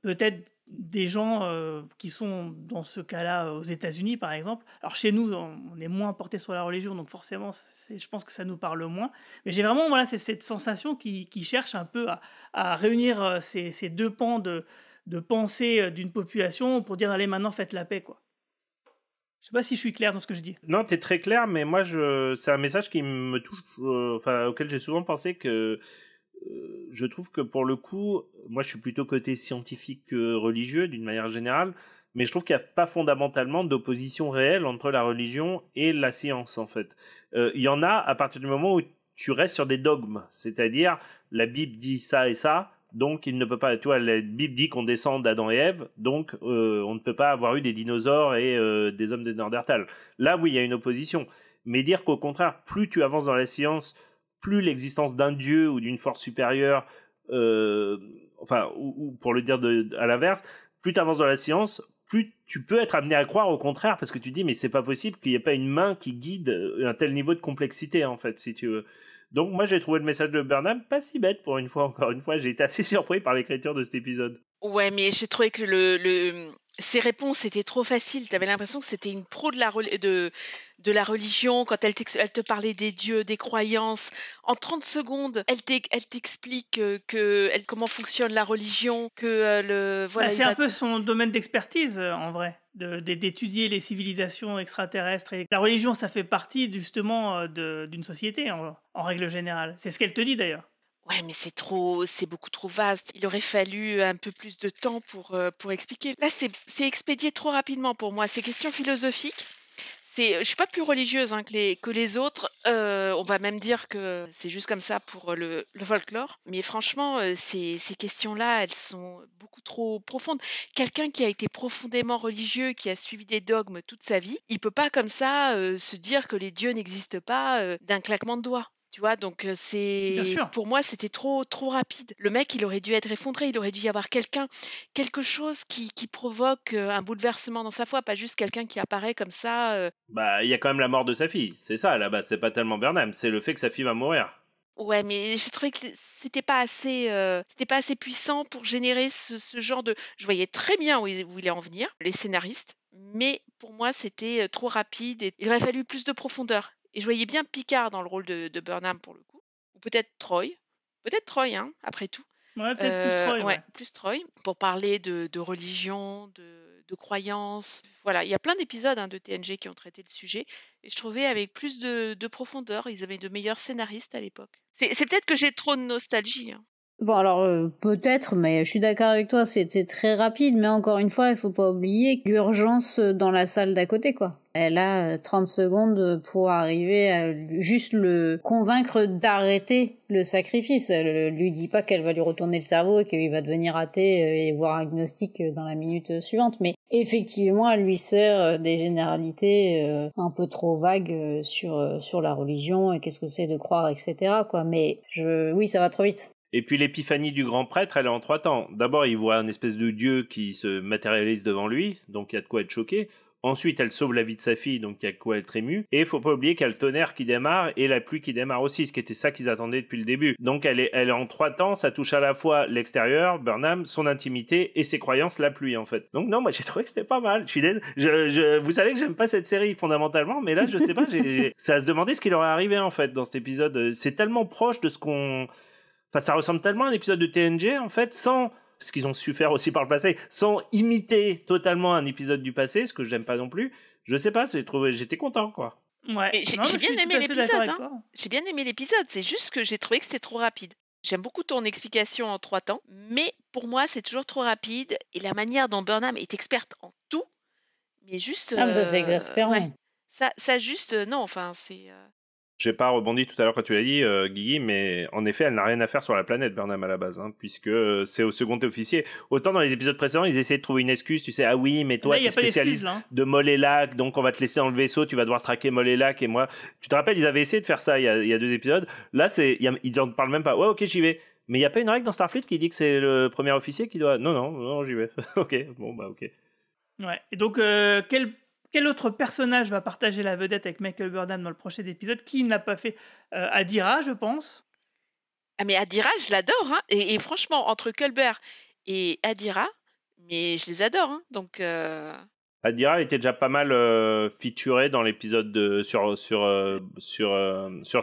peut-être des gens qui sont dans ce cas-là aux États-Unis, par exemple. Alors chez nous, on est moins porté sur la religion, donc forcément, je pense que ça nous parle moins. Mais j'ai vraiment c'est cette sensation qui cherche un peu à réunir ces deux pans de pensée d'une population pour dire allez, maintenant faites la paix, quoi. Je sais pas si je suis clair dans ce que je dis. Non, t'es très clair, mais moi, c'est un message qui me touche, auquel j'ai souvent pensé que je trouve que pour le coup, moi, je suis plutôt côté scientifique que religieux, d'une manière générale, mais je trouve qu'il n'y a pas fondamentalement d'opposition réelle entre la religion et la science, en fait. Il y en a à partir du moment où tu restes sur des dogmes, c'est-à-dire la Bible dit ça et ça, donc il ne peut pas, tu vois, la Bible dit qu'on descend d'Adam et Ève, donc on ne peut pas avoir eu des dinosaures et des hommes de Néandertal. Là, oui, il y a une opposition. Mais dire qu'au contraire, plus tu avances dans la science, plus l'existence d'un dieu ou d'une force supérieure, ou pour le dire à l'inverse, plus tu avances dans la science, plus tu peux être amené à croire au contraire, parce que tu dis, mais c'est pas possible qu'il n'y ait pas une main qui guide un tel niveau de complexité, en fait, si tu veux. Donc moi j'ai trouvé le message de Burnham pas si bête pour une fois, encore une fois, j'ai été assez surpris par l'écriture de cet épisode. Ouais, mais j'ai trouvé que ses réponses étaient trop faciles. T'avais l'impression que c'était une pro de la religion quand elle te parlait des dieux, des croyances. En 30 secondes, elle t'explique comment fonctionne la religion, que c'est un peu son domaine d'expertise en vrai, d'étudier les civilisations extraterrestres. Et la religion, ça fait partie justement d'une société en règle générale. C'est ce qu'elle te dit d'ailleurs. Ouais, mais c'est beaucoup trop vaste. Il aurait fallu un peu plus de temps pour expliquer. Là, c'est expédié trop rapidement pour moi. Ces questions philosophiques, je suis pas plus religieuse que les autres. On va même dire que c'est juste comme ça pour le folklore. Mais franchement, ces questions-là, elles sont beaucoup trop profondes. Quelqu'un qui a été profondément religieux, qui a suivi des dogmes toute sa vie, il peut pas comme ça se dire que les dieux n'existent pas d'un claquement de doigts. Tu vois, donc pour moi, c'était trop rapide. Le mec, il aurait dû être effondré, il aurait dû y avoir quelque chose qui provoque un bouleversement dans sa foi, pas juste quelqu'un qui apparaît comme ça. Bah, il y a quand même la mort de sa fille, c'est ça, là-bas, c'est pas tellement Burnham, c'est le fait que sa fille va mourir. Ouais, mais j'ai trouvé que c'était pas assez puissant pour générer ce genre de... Je voyais très bien où il voulait en venir, les scénaristes, mais pour moi, c'était trop rapide et il aurait fallu plus de profondeur. Et je voyais bien Picard dans le rôle de Burnham pour le coup. Ou peut-être Troy. Peut-être Troy, hein, après tout. Ouais, peut-être plus Troy. Ouais. Plus Troy, pour parler de religion, de croyances. Voilà, il y a plein d'épisodes de TNG qui ont traité le sujet, et je trouvais avec plus de profondeur. Ils avaient de meilleurs scénaristes à l'époque. C'est peut-être que j'ai trop de nostalgie. Bon, alors, peut-être, mais je suis d'accord avec toi, c'était très rapide, mais encore une fois, il faut pas oublier l'urgence dans la salle d'à côté, quoi. Elle a 30 secondes pour arriver à juste le convaincre d'arrêter le sacrifice. Elle lui dit pas qu'elle va lui retourner le cerveau et qu'il va devenir athée et voire agnostique dans la minute suivante, mais effectivement, elle lui sert des généralités un peu trop vagues sur la religion et qu'est-ce que c'est de croire, etc., quoi. Mais oui, ça va trop vite. Et puis l'épiphanie du grand prêtre, elle est en 3 temps. D'abord, il voit un espèce de dieu qui se matérialise devant lui, donc il y a de quoi être choqué. Ensuite, elle sauve la vie de sa fille, donc il y a de quoi être ému. Et il faut pas oublier qu'il y a le tonnerre qui démarre et la pluie qui démarre aussi, ce qui était ça qu'ils attendaient depuis le début. Donc elle est en 3 temps, ça touche à la fois l'extérieur, Burnham, son intimité et ses croyances, la pluie en fait. Donc non, moi j'ai trouvé que c'était pas mal. Vous savez que j'aime pas cette série fondamentalement, mais là je sais pas, ça à se demander ce qui leur est arrivé en fait dans cet épisode. C'est tellement proche de ce qu'on... Enfin, ça ressemble tellement à un épisode de TNG, en fait, sans ce qu'ils ont su faire aussi par le passé, sans imiter totalement un épisode du passé, ce que j'aime pas non plus. Je sais pas, j'étais content, quoi. Ouais. J'ai bien aimé l'épisode. J'ai bien aimé l'épisode, c'est juste que j'ai trouvé que c'était trop rapide. J'aime beaucoup ton explication en 3 temps, mais pour moi, c'est toujours trop rapide, et la manière dont Burnham est experte en tout, mais juste... Ah, mais ça, c'est exaspérant. Ouais. Ça juste... non, enfin, c'est... J'ai pas rebondi tout à l'heure quand tu l'as dit, Guigui, mais en effet, elle n'a rien à faire sur la planète, Burnham, à la base, puisque c'est au second officier. Autant dans les épisodes précédents, ils essayaient de trouver une excuse, tu sais, ah oui, mais toi, t'es spécialiste de Molélac, donc on va te laisser dans le vaisseau, tu vas devoir traquer Molélac, et moi... Tu te rappelles, ils avaient essayé de faire ça il y a 2 épisodes. Là, ils en parlent même pas. Ouais, ok, j'y vais. Mais il n'y a pas une règle dans Starfleet qui dit que c'est le premier officier qui doit... Non, j'y vais. Ok, bon, bah ok. Ouais, et donc, quel autre personnage va partager la vedette avec Michael Burnham dans le prochain épisode? Qui ne l'a pas fait? Adira, je pense. Ah, mais Adira, je l'adore. Et franchement, entre Culber et Adira, mais je les adore. Donc, Adira, elle était déjà pas mal featurée dans l'épisode sur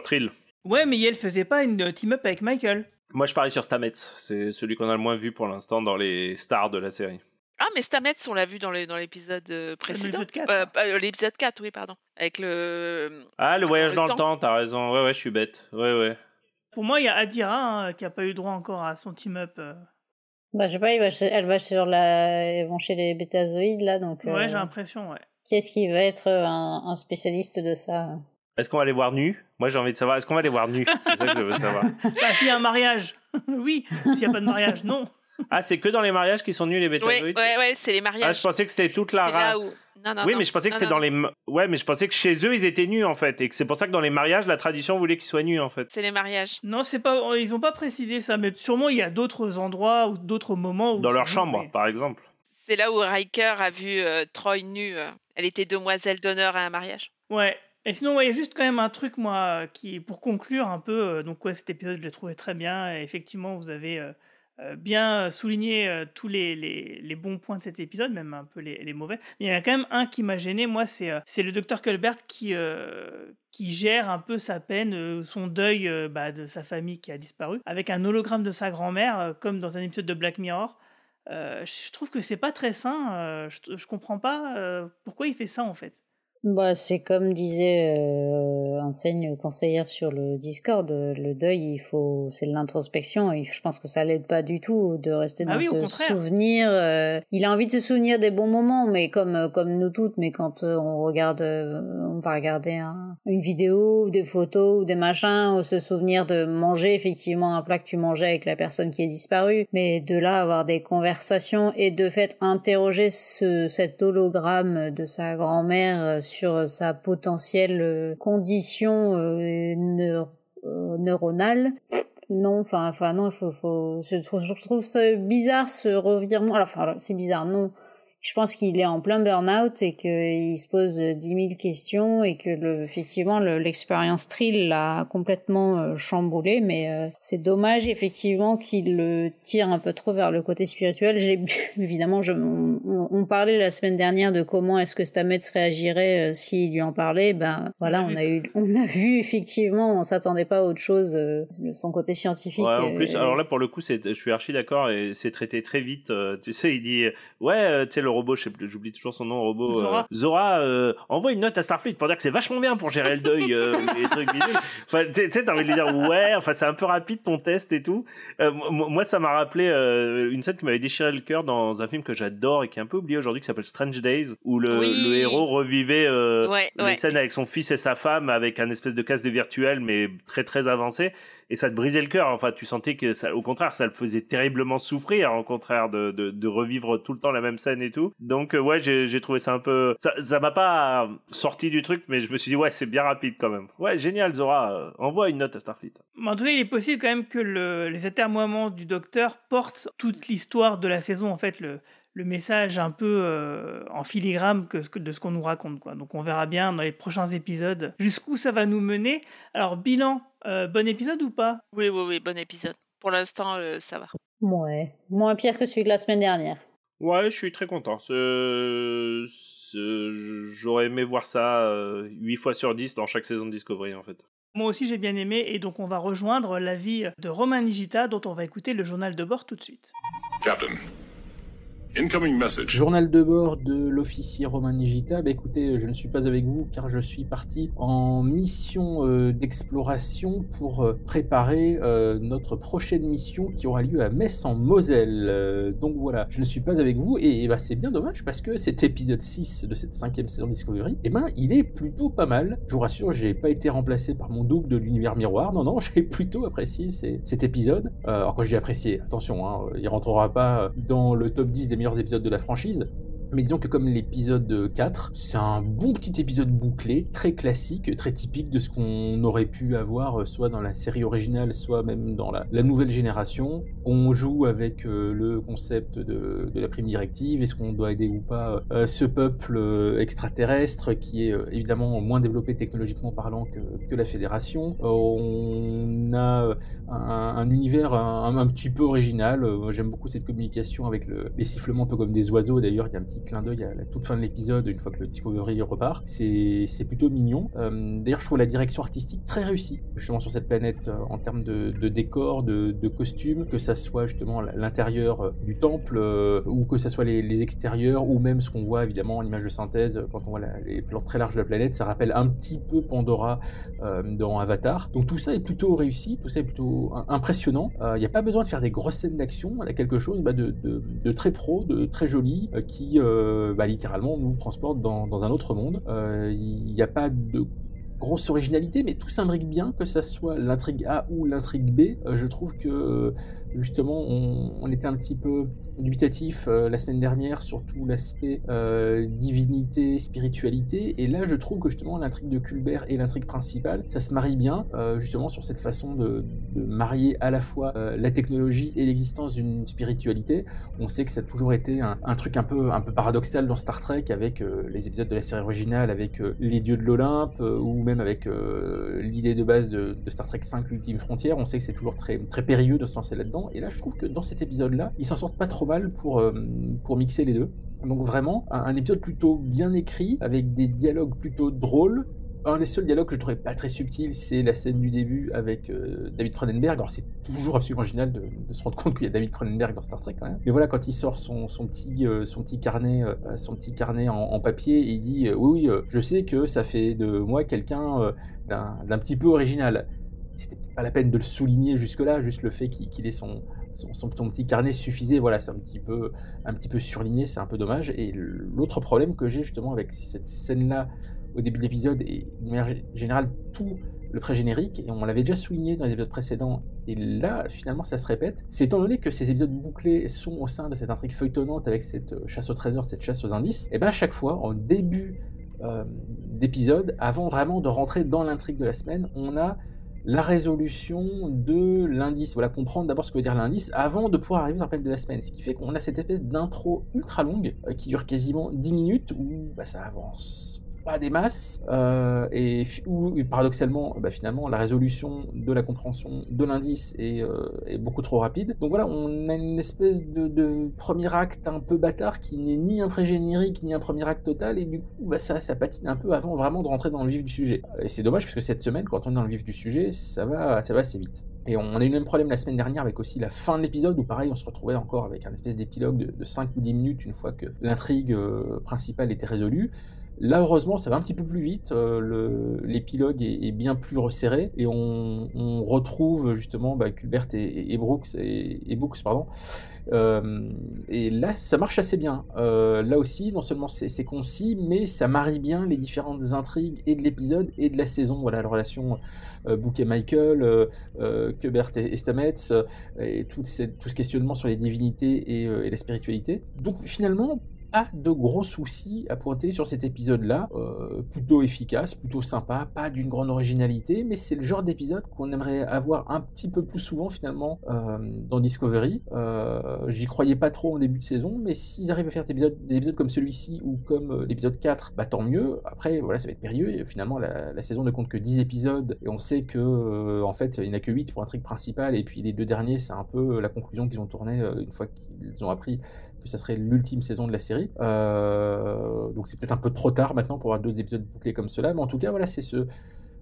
Trill. Ouais, mais elle faisait pas une team-up avec Michael. Moi, je parie sur Stamets. C'est celui qu'on a le moins vu pour l'instant dans les stars de la série. Ah, mais Stamets, on l'a vu dans l'épisode précédent. L'épisode 4. L'épisode 4, oui, pardon. Avec le... Ah, le voyage dans le temps, t'as raison. Ouais, je suis bête. Ouais. Pour moi, il y a Adira qui a pas eu droit encore à son team-up. Bah, je sais pas, elle va ils vont chez les bétazoïdes, là, donc... Ouais, j'ai l'impression, ouais. Qui est-ce qui va être un spécialiste de ça? Est-ce qu'on va les voir nus? Moi, j'ai envie de savoir, est-ce qu'on va les voir nus? C'est ça que je veux savoir. Bah, s'il y a un mariage, oui. S'il y a pas de mariage, non. Ah, c'est que dans les mariages qui sont nus, les bétazoïdes? Ouais, c'est les mariages. Ah, je pensais que c'était toute la race. Non, oui, mais je pensais que c'était dans les... Ouais, mais je pensais que chez eux, ils étaient nus, en fait. Et que c'est pour ça que dans les mariages, la tradition voulait qu'ils soient nus, en fait. C'est les mariages. Non, c'est pas... Ils ont pas précisé ça, mais sûrement, il y a d'autres endroits ou d'autres moments où... Dans leur chambre, par exemple. C'est là où Riker a vu Troy nue. Elle était demoiselle d'honneur à un mariage. Ouais. Et sinon, il y a juste quand même un truc, moi, qui... Pour conclure un peu... donc, ouais, cet épisode, je l'ai trouvé très bien. Et effectivement, vous avez... bien souligner tous les bons points de cet épisode, même un peu les mauvais. Mais il y en a quand même un qui m'a gêné, moi, c'est le docteur Culber qui gère un peu sa peine, son deuil de sa famille qui a disparu, avec un hologramme de sa grand-mère, comme dans un épisode de Black Mirror. Je trouve que c'est pas très sain, je comprends pas pourquoi il fait ça en fait. Bah, c'est comme disait enseigne conseillère sur le Discord, le deuil, c'est de l'introspection, et je pense que ça l'aide pas du tout de rester dans ce souvenir. Il a envie de se souvenir des bons moments, mais comme nous toutes, mais quand on va regarder une vidéo, ou des photos, ou des machins, ou se souvenir de manger effectivement un plat que tu mangeais avec la personne qui est disparue, mais de là avoir des conversations et de fait interroger cet hologramme de sa grand-mère sur sa potentielle condition neuronale. Non, non, je trouve ça bizarre ce revirement. Alors, c'est bizarre, non. Je pense qu'il est en plein burn-out et qu'il se pose 10 000 questions et que effectivement l'expérience Trill l'a complètement chamboulé, mais c'est dommage effectivement qu'il le tire un peu trop vers le côté spirituel. Évidemment, on parlait la semaine dernière de comment est-ce que Stamets réagirait s'il lui en parlait. Ben voilà, on a vu effectivement, on s'attendait pas à autre chose de son côté scientifique. Ouais, en plus, alors là pour le coup, je suis archi d'accord et c'est traité très vite. Tu sais, il dit ouais, tu sais le robot, j'oublie toujours son nom, robot Zora, envoie une note à Starfleet pour dire que c'est vachement bien pour gérer le deuil, les trucs visuels. Enfin, tu sais, t'as envie de lui dire ouais, enfin c'est un peu rapide ton test et tout. Moi, ça m'a rappelé une scène qui m'avait déchiré le cœur dans un film que j'adore et qui est un peu oublié aujourd'hui, qui s'appelle Strange Days, où le héros revivait les scènes avec son fils et sa femme avec un espèce de casque de virtuel mais très très avancé, et ça te brisait le cœur. Enfin, tu sentais que ça, au contraire, ça le faisait terriblement souffrir, au contraire de revivre tout le temps la même scène et tout. Donc ouais, j'ai trouvé ça un peu, ça m'a pas sorti du truc, mais je me suis dit ouais, c'est bien rapide quand même. Ouais, génial, Zora, envoie une note à Starfleet. En tout cas, il est possible quand même que les atermoiements du docteur portent toute l'histoire de la saison, en fait, le message un peu en filigrane de ce qu'on nous raconte, quoi. Donc on verra bien dans les prochains épisodes jusqu'où ça va nous mener. Alors bilan, bon épisode ou pas ? Oui, bon épisode. Pour l'instant, ça va. Ouais, moins pire que celui de la semaine dernière. Ouais, je suis très content. J'aurais aimé voir ça 8 fois sur 10 dans chaque saison de Discovery, en fait. Moi aussi, j'ai bien aimé, et donc on va rejoindre l'avis de Romain Nigita, dont on va écouter le journal de bord tout de suite. Captain. Incoming message. Journal de bord de l'officier Romain Nigita. Écoutez, je ne suis pas avec vous car je suis parti en mission d'exploration pour préparer notre prochaine mission qui aura lieu à Metz en Moselle. Donc voilà, je ne suis pas avec vous et c'est bien dommage parce que cet épisode 6 de cette 5e saison de Discovery, il est plutôt pas mal. Je vous rassure, j'ai pas été remplacé par mon double de l'univers miroir. Non, j'ai plutôt apprécié cet épisode. Alors quand je dis apprécié, attention, il rentrera pas dans le top 10 des meilleurs épisodes de la franchise, mais disons que comme l'épisode 4, c'est un bon petit épisode bouclé, très classique, très typique de ce qu'on aurait pu avoir soit dans la série originale, soit même dans la nouvelle génération. On joue avec le concept de la prime directive, est-ce qu'on doit aider ou pas ce peuple extraterrestre qui est évidemment moins développé technologiquement parlant que la Fédération. On a un univers un petit peu original. J'aime beaucoup cette communication avec les sifflements un peu comme des oiseaux. D'ailleurs, il y a un petit clin d'œil à la toute fin de l'épisode, une fois que le Discovery repart. C'est plutôt mignon. D'ailleurs, je trouve la direction artistique très réussie, justement sur cette planète, en termes de décor, de costumes, que ça soit justement l'intérieur du temple, ou que ça soit les extérieurs, ou même ce qu'on voit évidemment en image de synthèse, quand on voit les plans très larges de la planète. Ça rappelle un petit peu Pandora dans Avatar. Donc tout ça est plutôt réussi, tout ça est plutôt impressionnant. Il n'y a pas besoin de faire des grosses scènes d'action, il y a quelque chose de très pro, de très joli, qui littéralement nous transporte dans un autre monde. Il n'y a pas de grosse originalité, mais tout s'imbrique bien, que ça soit l'intrigue A ou l'intrigue B. Je trouve que justement on était un petit peu dubitatif la semaine dernière sur tout l'aspect divinité, spiritualité, et là je trouve que justement l'intrigue de Culber et l'intrigue principale, ça se marie bien, justement sur cette façon de marier à la fois la technologie et l'existence d'une spiritualité. On sait que ça a toujours été un truc un peu paradoxal dans Star Trek, avec les épisodes de la série originale, avec les dieux de l'Olympe, ou même avec l'idée de base de Star Trek 5, l'ultime frontière. On sait que c'est toujours très, très périlleux de se lancer là-dedans, et là je trouve que dans cet épisode-là, ils s'en sortent pas trop mal pour mixer les deux. Donc vraiment, un épisode plutôt bien écrit, avec des dialogues plutôt drôles. Un des seuls dialogues que je trouvais pas très subtil, c'est la scène du début avec David Cronenberg. Alors c'est toujours absolument génial de se rendre compte qu'il y a David Cronenberg dans Star Trek quand même. Mais voilà, quand il sort son petit carnet en papier, et il dit oui, je sais que ça fait de moi quelqu'un d'un petit peu original. C'était peut-être pas la peine de le souligner jusque-là, juste le fait qu'il ait son petit carnet suffisait. Voilà, c'est un petit peu surligné, c'est un peu dommage. Et l'autre problème que j'ai justement avec cette scène-là au début de l'épisode, et de manière générale tout le pré-générique, et on l'avait déjà souligné dans les épisodes précédents, et là finalement ça se répète, c'est étant donné que ces épisodes bouclés sont au sein de cette intrigue feuilletonnante avec cette chasse au trésor, cette chasse aux indices, et à chaque fois en début d'épisode, avant vraiment de rentrer dans l'intrigue de la semaine, on a la résolution de l'indice. Voilà, comprendre d'abord ce que veut dire l'indice avant de pouvoir arriver dans l'appel de la semaine. Ce qui fait qu'on a cette espèce d'intro ultra longue qui dure quasiment 10 minutes où ça avance pas des masses et où paradoxalement finalement la résolution de la compréhension de l'indice est beaucoup trop rapide. Donc voilà, on a une espèce de premier acte un peu bâtard qui n'est ni un pré-générique ni un premier acte total et du coup ça patine un peu avant vraiment de rentrer dans le vif du sujet. Et c'est dommage parce que cette semaine, quand on est dans le vif du sujet, ça va assez vite. Et on a eu le même problème la semaine dernière avec aussi la fin de l'épisode où pareil on se retrouvait encore avec un espèce d'épilogue de 5 ou 10 minutes une fois que l'intrigue principale était résolue. Là, heureusement, ça va un petit peu plus vite, l'épilogue est bien plus resserré, et on retrouve justement Culbert et Brooks, et là, ça marche assez bien. Là aussi, non seulement c'est concis, mais ça marie bien les différentes intrigues et de l'épisode et de la saison. Voilà, la relation Book et Michael, Culbert et Stamets, et tout ce questionnement sur les divinités et la spiritualité. Donc finalement, pas de gros soucis à pointer sur cet épisode-là, plutôt efficace, plutôt sympa, pas d'une grande originalité, mais c'est le genre d'épisode qu'on aimerait avoir un petit peu plus souvent finalement dans Discovery. J'y croyais pas trop en début de saison, mais s'ils arrivent à faire des épisodes comme celui-ci ou comme l'épisode 4, tant mieux. Après, voilà, ça va être périlleux, et finalement la saison ne compte que 10 épisodes, et on sait que en fait, il n'y en a que 8 pour l'intrigue principale, et puis les 2 derniers, c'est un peu la conclusion qu'ils ont tournée une fois qu'ils ont appris que ça serait l'ultime saison de la série. Donc c'est peut-être un peu trop tard maintenant pour avoir d'autres épisodes bouclés comme cela, mais en tout cas voilà, c'est ce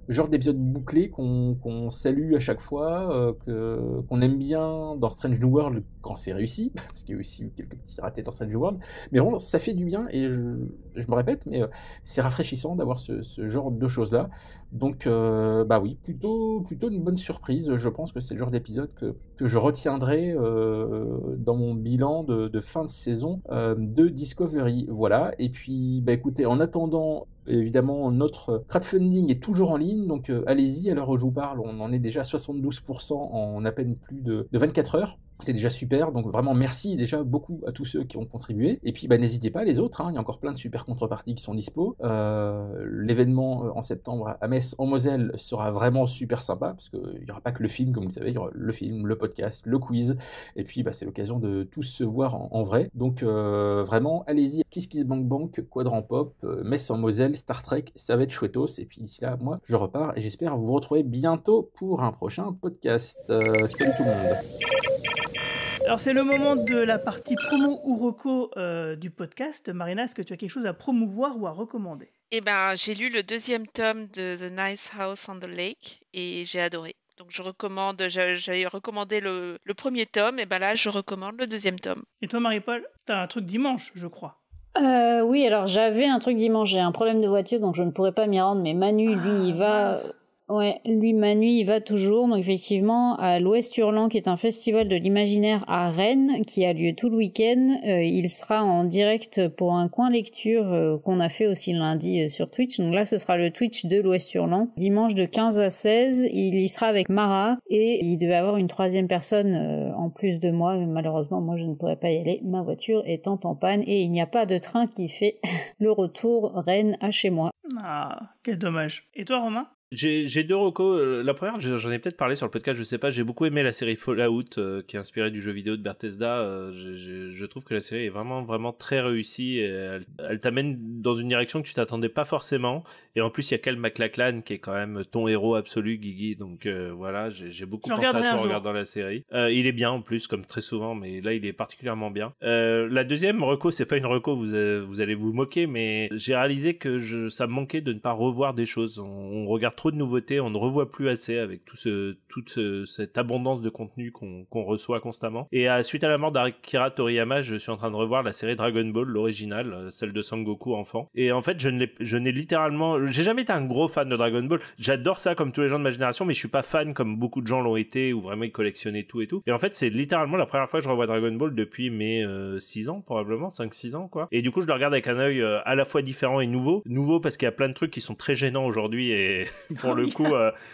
genre d'épisode bouclé qu'on salue à chaque fois, qu'on aime bien dans Strange New World quand c'est réussi, parce qu'il y a aussi eu quelques petits ratés dans Strange New World, mais vraiment ça fait du bien, et je me répète, mais c'est rafraîchissant d'avoir ce genre de choses-là. Donc oui, plutôt une bonne surprise. Je pense que c'est le genre d'épisode que je retiendrai dans mon bilan de fin de saison de Discovery. Voilà, et puis écoutez, en attendant, évidemment, notre crowdfunding est toujours en ligne, donc allez-y, à l'heure où je vous parle, on en est déjà à 72% en à peine plus de 24 heures. C'est déjà super, donc vraiment merci déjà beaucoup à tous ceux qui ont contribué. Et puis n'hésitez pas, les autres, il y a encore plein de super contreparties qui sont dispo. L'événement en septembre à Metz en Moselle sera vraiment super sympa, parce qu'il n'y aura pas que le film, comme vous le savez, il y aura le film, le podcast, le quiz, et puis c'est l'occasion de tous se voir en vrai. Donc vraiment, allez-y, KissKissBankBank, Quadrant Pop, Metz en Moselle, Star Trek, ça va être chouettos. Et puis d'ici là, moi, je repars, et j'espère vous retrouver bientôt pour un prochain podcast. Salut tout le monde. Alors c'est le moment de la partie promo ou reco du podcast. Marina, est-ce que tu as quelque chose à promouvoir ou à recommander? J'ai lu le 2e tome de The Nice House on the Lake et j'ai adoré. Donc j'avais recommandé le 1er tome, et là je recommande le 2e tome. Et toi Marie-Paul, t'as un truc dimanche, je crois. Oui, alors j'avais un truc dimanche, j'ai un problème de voiture donc je ne pourrais pas m'y rendre, mais Manu, lui, il va... Ouais, Manu, il va toujours, donc effectivement, à l'Ouest Hurlant, qui est un festival de l'imaginaire à Rennes, qui a lieu tout le week-end. Il sera en direct pour un coin lecture qu'on a fait aussi lundi sur Twitch. Donc là, ce sera le Twitch de l'Ouest Hurlant. Dimanche de 15 à 16, il y sera avec Mara, et il devait avoir une 3e personne en plus de moi, mais malheureusement, moi, je ne pourrais pas y aller, ma voiture étant en panne, et il n'y a pas de train qui fait le retour Rennes à chez moi. Ah, quel dommage. Et toi, Romain? J'ai 2 recos. La première, j'en ai peut-être parlé sur le podcast, je sais pas, j'ai beaucoup aimé la série Fallout qui est inspirée du jeu vidéo de Bethesda. Je trouve que la série est vraiment, vraiment très réussie. Et elle t'amène dans une direction que tu t'attendais pas forcément. Et en plus, il y a Kyle MacLachlan qui est quand même ton héros absolu, Guigui. Donc voilà, j'ai beaucoup pensé à toi en regardant la série. Il est bien en plus, comme très souvent, mais là, il est particulièrement bien. La deuxième reco, c'est pas une reco, vous allez vous moquer, mais j'ai réalisé que ça me manquait de ne pas revoir des choses. On regarde trop de nouveautés, on ne revoit plus assez avec toute cette abondance de contenu qu'on reçoit constamment. Et suite à la mort d'Akira Toriyama, je suis en train de revoir la série Dragon Ball, l'original, celle de Sangoku enfant. Et en fait, j'ai jamais été un gros fan de Dragon Ball. J'adore ça comme tous les gens de ma génération, mais je suis pas fan comme beaucoup de gens l'ont été, où vraiment ils collectionnaient tout et tout. Et en fait, c'est littéralement la première fois que je revois Dragon Ball depuis mes 6 ans, probablement, 5-6 ans, quoi. Et du coup, je le regarde avec un œil à la fois différent et nouveau. Nouveau parce qu'il y a plein de trucs qui sont très gênants aujourd'hui et pour le coup,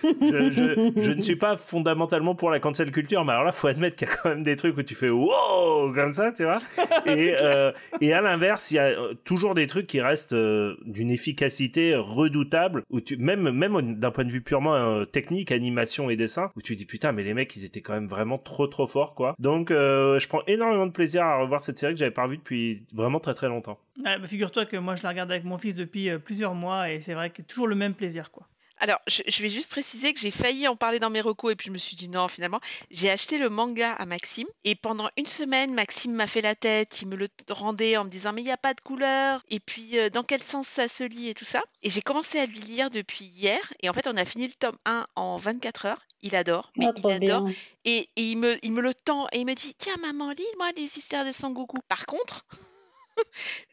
je ne suis pas fondamentalement pour la cancel culture, mais alors là, faut admettre qu'il y a quand même des trucs où tu fais wow comme ça, tu vois. Et à l'inverse, il y a toujours des trucs qui restent d'une efficacité redoutable, où même d'un point de vue purement technique, animation et dessin, où tu dis putain, mais les mecs, ils étaient quand même vraiment trop forts, quoi. Donc, je prends énormément de plaisir à revoir cette série que j'avais pas revue depuis vraiment très longtemps. Ouais, bah figure-toi que moi je la regarde avec mon fils depuis plusieurs mois et c'est vrai que toujours le même plaisir, quoi. Alors, je vais juste préciser que j'ai failli en parler dans mes recos et puis je me suis dit non, finalement. J'ai acheté le manga à Maxime et pendant une semaine, Maxime m'a fait la tête, il me le rendait en me disant mais il n'y a pas de couleur et puis dans quel sens ça se lit et tout ça. Et j'ai commencé à lui lire depuis hier et en fait on a fini le tome 1 en 24 heures. Il adore, mais il adore. Et il me le tend et il me dit tiens maman, lis-moi les histoires de Sangoku. Par contre...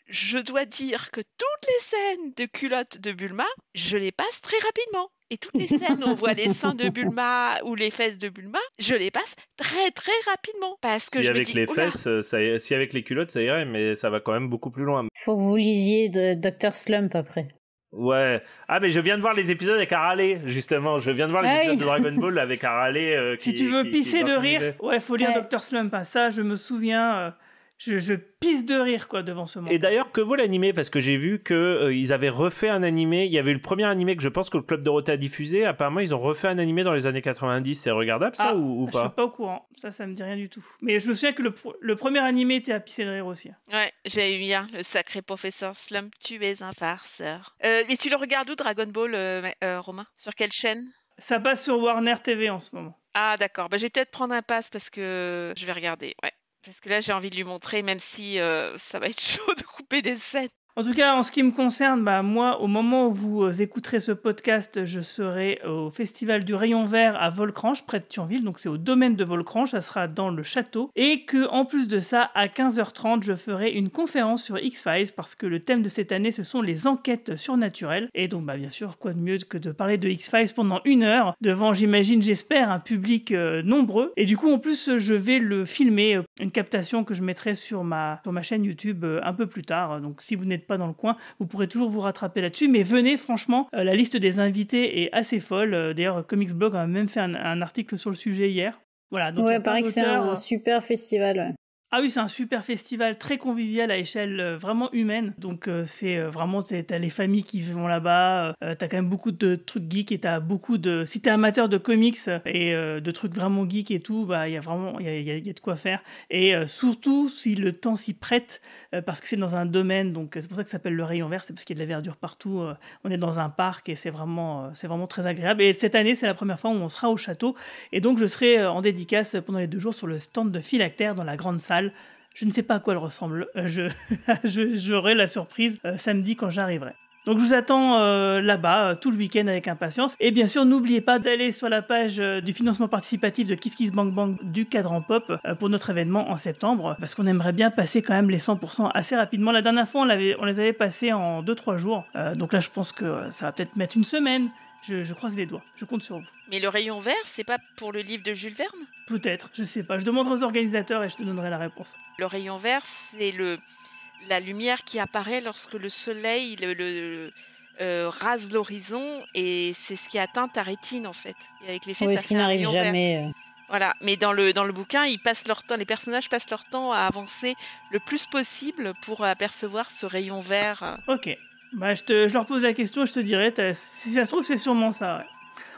je dois dire que toutes les scènes de culottes de Bulma, je les passe très rapidement. Et toutes les scènes où on voit les seins de Bulma ou les fesses de Bulma, je les passe très rapidement. Parce que si je avec me dis, les fesses, si avec les culottes, ça irait, mais ça va quand même beaucoup plus loin. Faut que vous lisiez de Dr. Slump après. Ouais. Ah, mais je viens de voir les épisodes avec Harale, justement. Je viens de voir les épisodes de Dragon Ball avec Harale. Si tu veux pisser de rire, faut lire Dr. Slump. Hein. Ça, je me souviens... Je pisse de rire quoi devant ce monde. Et d'ailleurs, que vaut l'animé? Parce que j'ai vu que ils avaient refait un animé. Il y avait eu le premier animé que je pense que le Club Dorothée a diffusé. Apparemment, ils ont refait un animé dans les années 90. C'est regardable ça ou pas? Je suis pas au courant. Ça me dit rien du tout. Mais je me souviens que le premier animé était à pisser de rire aussi. Ouais, j'ai eu bien le sacré professeur Slump. Tu es un farceur. Et tu le regardes où Dragon Ball, Romain? Sur quelle chaîne? Ça passe sur Warner TV en ce moment. Ah d'accord. Bah, je vais peut-être prendre un pass parce que je vais regarder. Ouais. Parce que là, j'ai envie de lui montrer, même si ça va être chaud de couper des scènes. En tout cas, en ce qui me concerne, moi, au moment où vous écouterez ce podcast, je serai au Festival du Rayon Vert à Volcranche, près de Thionville. Donc, c'est au domaine de Volcranche, ça sera dans le château. Et que, en plus de ça, à 15h30, je ferai une conférence sur X-Files, parce que le thème de cette année, ce sont les enquêtes surnaturelles. Et donc, bien sûr, quoi de mieux que de parler de X-Files pendant 1 heure, devant, j'espère, un public nombreux. Et du coup, en plus, je vais le filmer, une captation que je mettrai sur ma chaîne YouTube un peu plus tard. Donc, si vous n'êtes pas dans le coin, vous pourrez toujours vous rattraper là-dessus, mais venez, franchement, la liste des invités est assez folle. D'ailleurs, Comics Blog a même fait un article sur le sujet hier. Voilà, donc ouais, pareil que c'est un super festival. Ouais. Ah oui, c'est un super festival très convivial à échelle vraiment humaine. Donc c'est vraiment, t'as les familles qui vont là-bas, t'as quand même beaucoup de trucs geeks et t'as beaucoup de... Si t'es amateur de comics et de trucs vraiment geeks et tout, il y a vraiment, il y a de quoi faire. Et surtout, si le temps s'y prête, parce que c'est dans un domaine, donc c'est pour ça que ça s'appelle le Rayon Vert, c'est parce qu'il y a de la verdure partout. On est dans un parc et c'est vraiment très agréable. Et cette année, c'est la première fois où on sera au château. Et donc je serai en dédicace pendant les 2 jours sur le stand de Philactère dans la grande salle. Je ne sais pas à quoi elle ressemble. J'aurai la surprise samedi quand j'arriverai. Donc je vous attends là-bas tout le week-end avec impatience. Et bien sûr, n'oubliez pas d'aller sur la page du financement participatif de Kiss Kiss Bang Bang du Cadran Pop pour notre événement en septembre. Parce qu'on aimerait bien passer quand même les 100% assez rapidement. La dernière fois, on les avait passés en 2-3 jours. Donc là, je pense que ça va peut-être mettre une semaine. Je croise les doigts, je compte sur vous. Mais le Rayon Vert, c'est pas pour le livre de Jules Verne? Peut-être, je sais pas. Je demanderai aux organisateurs et je te donnerai la réponse. Le Rayon Vert, c'est la lumière qui apparaît lorsque le soleil rase l'horizon et c'est ce qui atteint ta rétine en fait. Et avec l'effet, oui, ça ce fait qui n'arrive jamais. Voilà, mais dans le bouquin, les personnages passent leur temps à avancer le plus possible pour apercevoir ce rayon vert. Ok. Je leur pose la question et je te dirai, si ça se trouve, c'est sûrement ça. Ouais.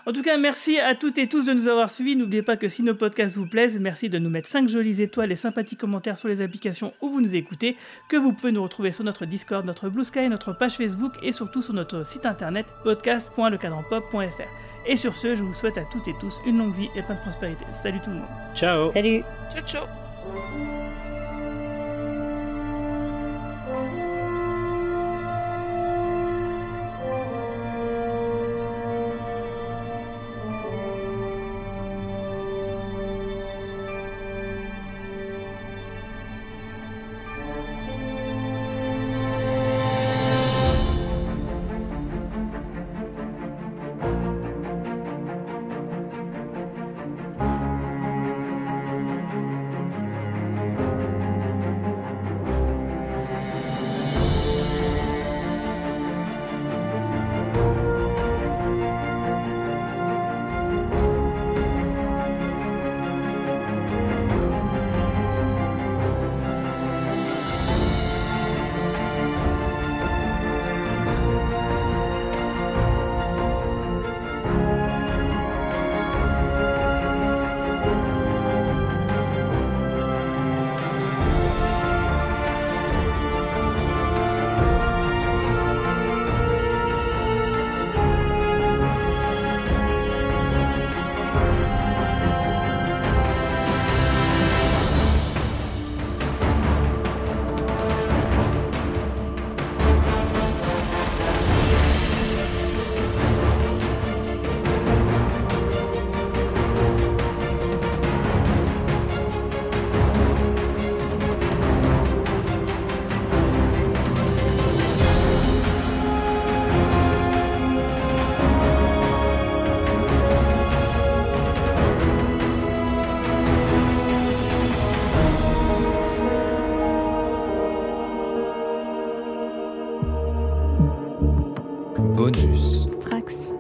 En tout cas, merci à toutes et tous de nous avoir suivis. N'oubliez pas que si nos podcasts vous plaisent, merci de nous mettre 5 jolies étoiles et sympathiques commentaires sur les applications où vous nous écoutez, que vous pouvez nous retrouver sur notre Discord, notre Blue Sky, notre page Facebook et surtout sur notre site internet podcast.lecadranpop.fr. Et sur ce, je vous souhaite à toutes et tous une longue vie et plein de prospérité. Salut tout le monde. Ciao. Salut. Ciao, ciao. Bonus. Trax.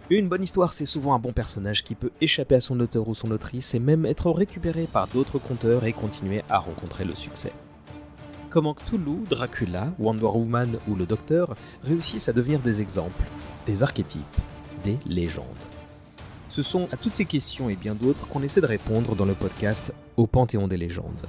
Une bonne histoire, c'est souvent un bon personnage qui peut échapper à son auteur ou son autrice et même être récupéré par d'autres conteurs et continuer à rencontrer le succès. Comment Cthulhu, Dracula, Wonder Woman ou le Docteur réussissent à devenir des exemples, des archétypes, des légendes. Ce sont à toutes ces questions et bien d'autres qu'on essaie de répondre dans le podcast Au Panthéon des légendes.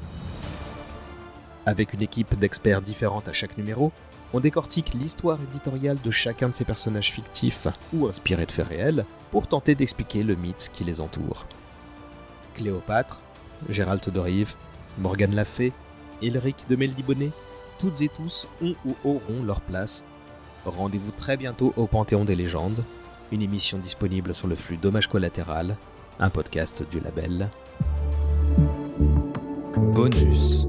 Avec une équipe d'experts différente à chaque numéro, on décortique l'histoire éditoriale de chacun de ces personnages fictifs ou inspirés de faits réels pour tenter d'expliquer le mythe qui les entoure. Cléopâtre, Gérald de Rive, Morgane La Fay, Elric de Meldibonnet, toutes et tous ont ou auront leur place. Rendez-vous très bientôt au Panthéon des légendes, une émission disponible sur le flux Dommage Collatéral, un podcast du label Bonus.